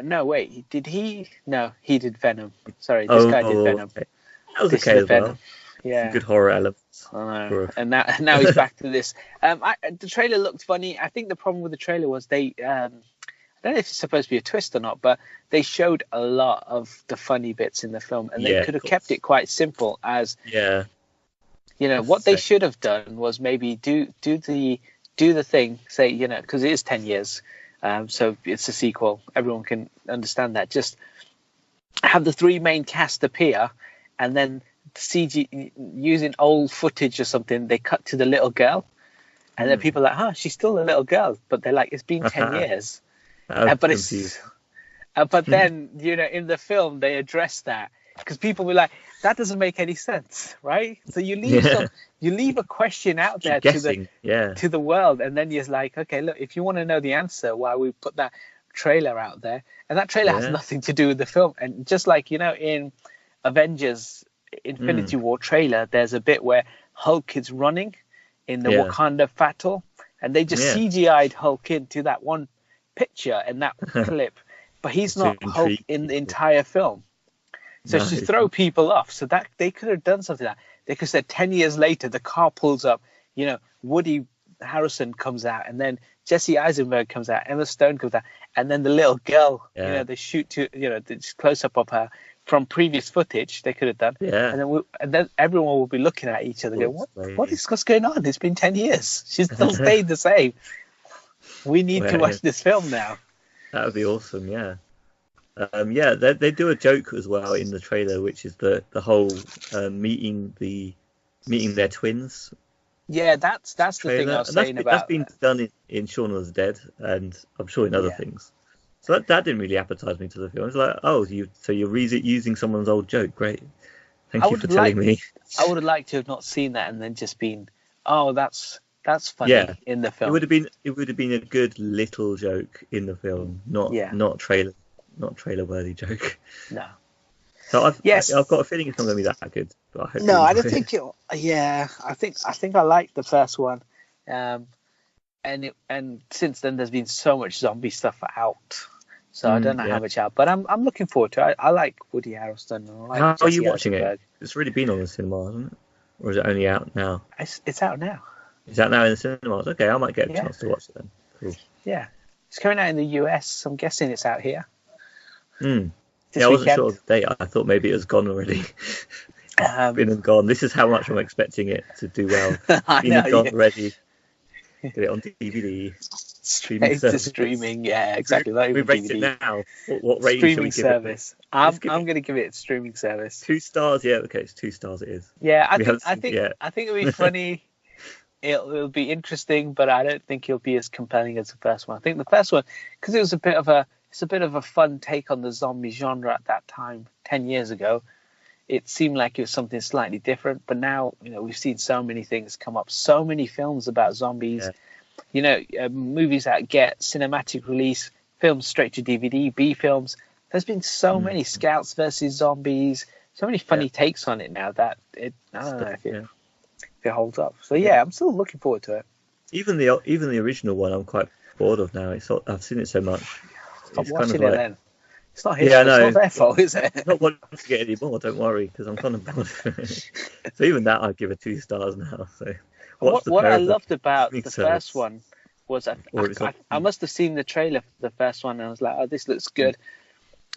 no, wait, did he? No, he did Venom. Sorry, this guy did Venom. Okay. That was okay as well. Yeah, some good horror elements. I know. And now he's back to this. The trailer looked funny. I think the problem with the trailer was they. I don't know if it's supposed to be a twist or not, but they showed a lot of the funny bits in the film, and they could have kept it quite simple. As what they should have done was maybe do the thing, say, because it is 10 years, so it's a sequel. Everyone can understand that. Just have the 3 main cast appear, and then CG using old footage or something. They cut to the little girl, and then people are like, she's still a little girl, but they're like, it's been 10 years. But then in the film they address that, because people were like, that doesn't make any sense, right? So you leave a question out there to the world, and then you're like, okay, look, if you want to know the answer, why we put that trailer out there, and that trailer has nothing to do with the film. And just like in Avengers Infinity War trailer, there's a bit where Hulk is running in the Wakanda battle, and they just CGI'd Hulk into that one picture and that clip, but he's not Hulk in the entire film. So to throw people off, so that they could have done something like that. They could have said 10 years later, the car pulls up, Woody Harrelson comes out, and then Jesse Eisenberg comes out, Emma Stone comes out, and then the little girl, they shoot to, this close up of her from previous footage. They could have done, and then everyone will be looking at each other, going, what's going on? It's been 10 years. She's still stayed the same. We need to watch this film now. That would be awesome, yeah. They do a joke as well in the trailer, which is the whole meeting their twins. Yeah, that's the thing I was saying about. That's been done in Shaun of the Dead, and I'm sure in other things. So that didn't really appetise me to the film. It's like, you're using someone's old joke. Great, thank you for telling me. I would have liked to have not seen that and then just been, that's funny in the film. It would have been a good little joke in the film, not trailer worthy joke. No. So I've got a feeling it's not going to be that good. But I hope I don't think it. Yeah, I think I liked the first one, and since then there's been so much zombie stuff out. So I don't know how much out, but I'm looking forward to it. I like Woody Harrelson. And I like How are you Jesse watching it? Eisenberg. It's already been on the cinema, hasn't it? Or is it only out now? It's out now. Is that now in the cinemas? Okay, I might get a Yeah. chance to watch it then. Cool. Yeah, it's coming out in the US. I'm guessing it's out here. Mm. This I wasn't weekend. sure of the date. I thought maybe it was gone already. Been and gone. This is how much I'm expecting it to do well. I Been know, and gone yeah. already. Get it on DVD. Straight to streaming. Yeah, exactly. Not We even rate DVD. it now. What rating Streaming should we give service. it? I'm Let's give it going to give it streaming service. 2 stars. Yeah, okay, it's 2 stars. It is. Yeah, I We think haven't seen it yet. I think it'll be funny. It'll be interesting, but I don't think it'll be as compelling as the first one. I think the first one, because it was a bit of a fun take on the zombie genre at that time, 10 years ago. It seemed like it was something slightly different, but now we've seen so many things come up, so many films about zombies. Yeah. Movies that get cinematic release, films straight to DVD, B films. There's been so many Scouts versus Zombies, so many funny takes on it now that I don't know if it holds up. So yeah, I'm still looking forward to it. Even the original one, I'm quite bored of now. I've seen it so much. Stop It's watching kind it of then. It's not his Yeah, I fault. It's know. not their fault, is it? I'm not wanting to get any more. Don't worry, because I'm kind of bored. So even that, I'd give it 2 stars now. So What I loved about the service? first one was Or is it- I must have seen the trailer for the first one and I was like, oh, this looks good.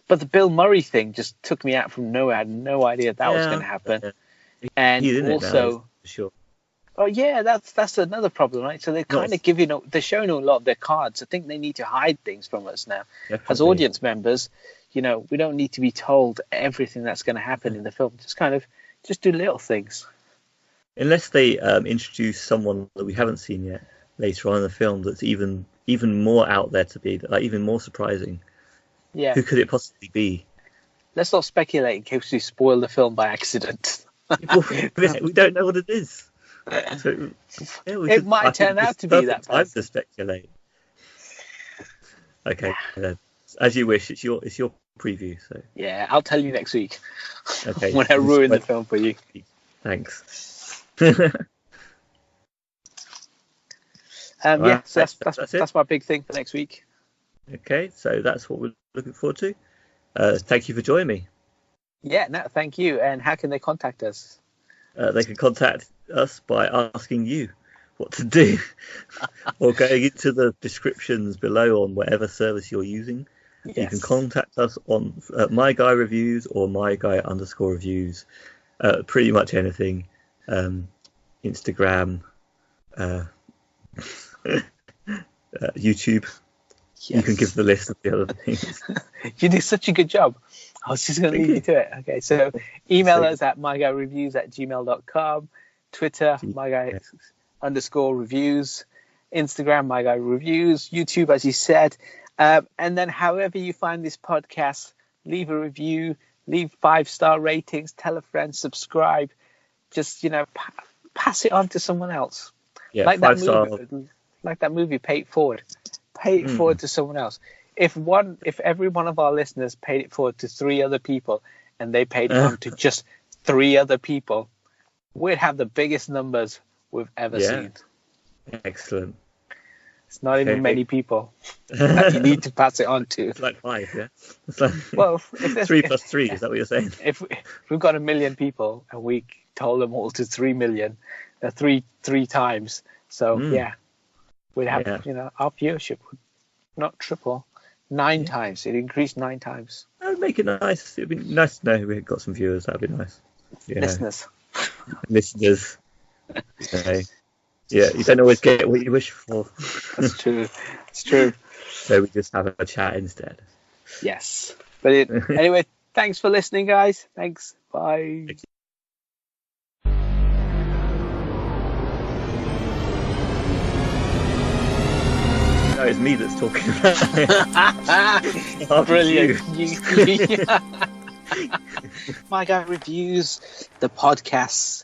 But the Bill Murray thing just took me out from nowhere. I had no idea that was going to happen. Yeah. And He's in it also, now, for sure. oh yeah, that's another problem, right? So they're kind of giving, they're showing a lot of their cards. I think they need to hide things from us now. As Definitely. audience members, we don't need to be told everything that's going to happen in the film. Just do little things. Unless they introduce someone that we haven't seen yet later on in the film that's even more out there to be, like even more surprising. Yeah. Who could it possibly be? Let's not speculate in case we spoil the film by accident. We don't know what it is. So, It might turn out to be that time person. to speculate. Okay, then. As you wish. It's your preview. So Yeah, I'll tell you next week okay, when I ruin the film for you. Thanks. Yeah, so that's it. that's my big thing for next week. Okay, so that's what we're looking forward to. Thank you for joining me. Yeah, no, thank you. And how can they contact us? They can contact us by asking you what to do, or going into the descriptions below on whatever service you're using. Yes. You can contact us on My Guy Reviews or MyGuy_reviews. Pretty much anything. Instagram, YouTube. Yes. You can give the list of the other things. You did such a good job. I was just going to leave you to it. Okay, so email us at myguyReviews@gmail.com, Twitter, myguy_reviews, Instagram, myguyReviews, YouTube, as you said. And then however you find this podcast, leave a review, leave 5-star ratings, tell a friend, subscribe. Just, pass it on to someone else. Yeah, like 5-star. Like that movie, Pay It Forward. Pay it forward to someone else. If every one of our listeners paid it forward to 3 other people and they paid it on to just 3 other people, we'd have the biggest numbers we've ever seen. Excellent. It's not even many people that you need to pass it on to. It's like 5, yeah? It's like Well, if 3 plus 3, is that what you're saying? If we've got 1 million people and we told them all to 3 million, three times. So yeah, we'd have our viewership would not triple, 9 times. It increased 9 times. That would make it nice. It'd be nice to know we got some viewers. That'd be nice. Listeners. Yeah, you don't always get what you wish for. That's true. It's true. So we just have a chat instead. Yes. But anyway, thanks for listening, guys. Thanks. Bye. Thank you. No, it's me that's talking about it. Brilliant. My Guy Reviews, the podcasts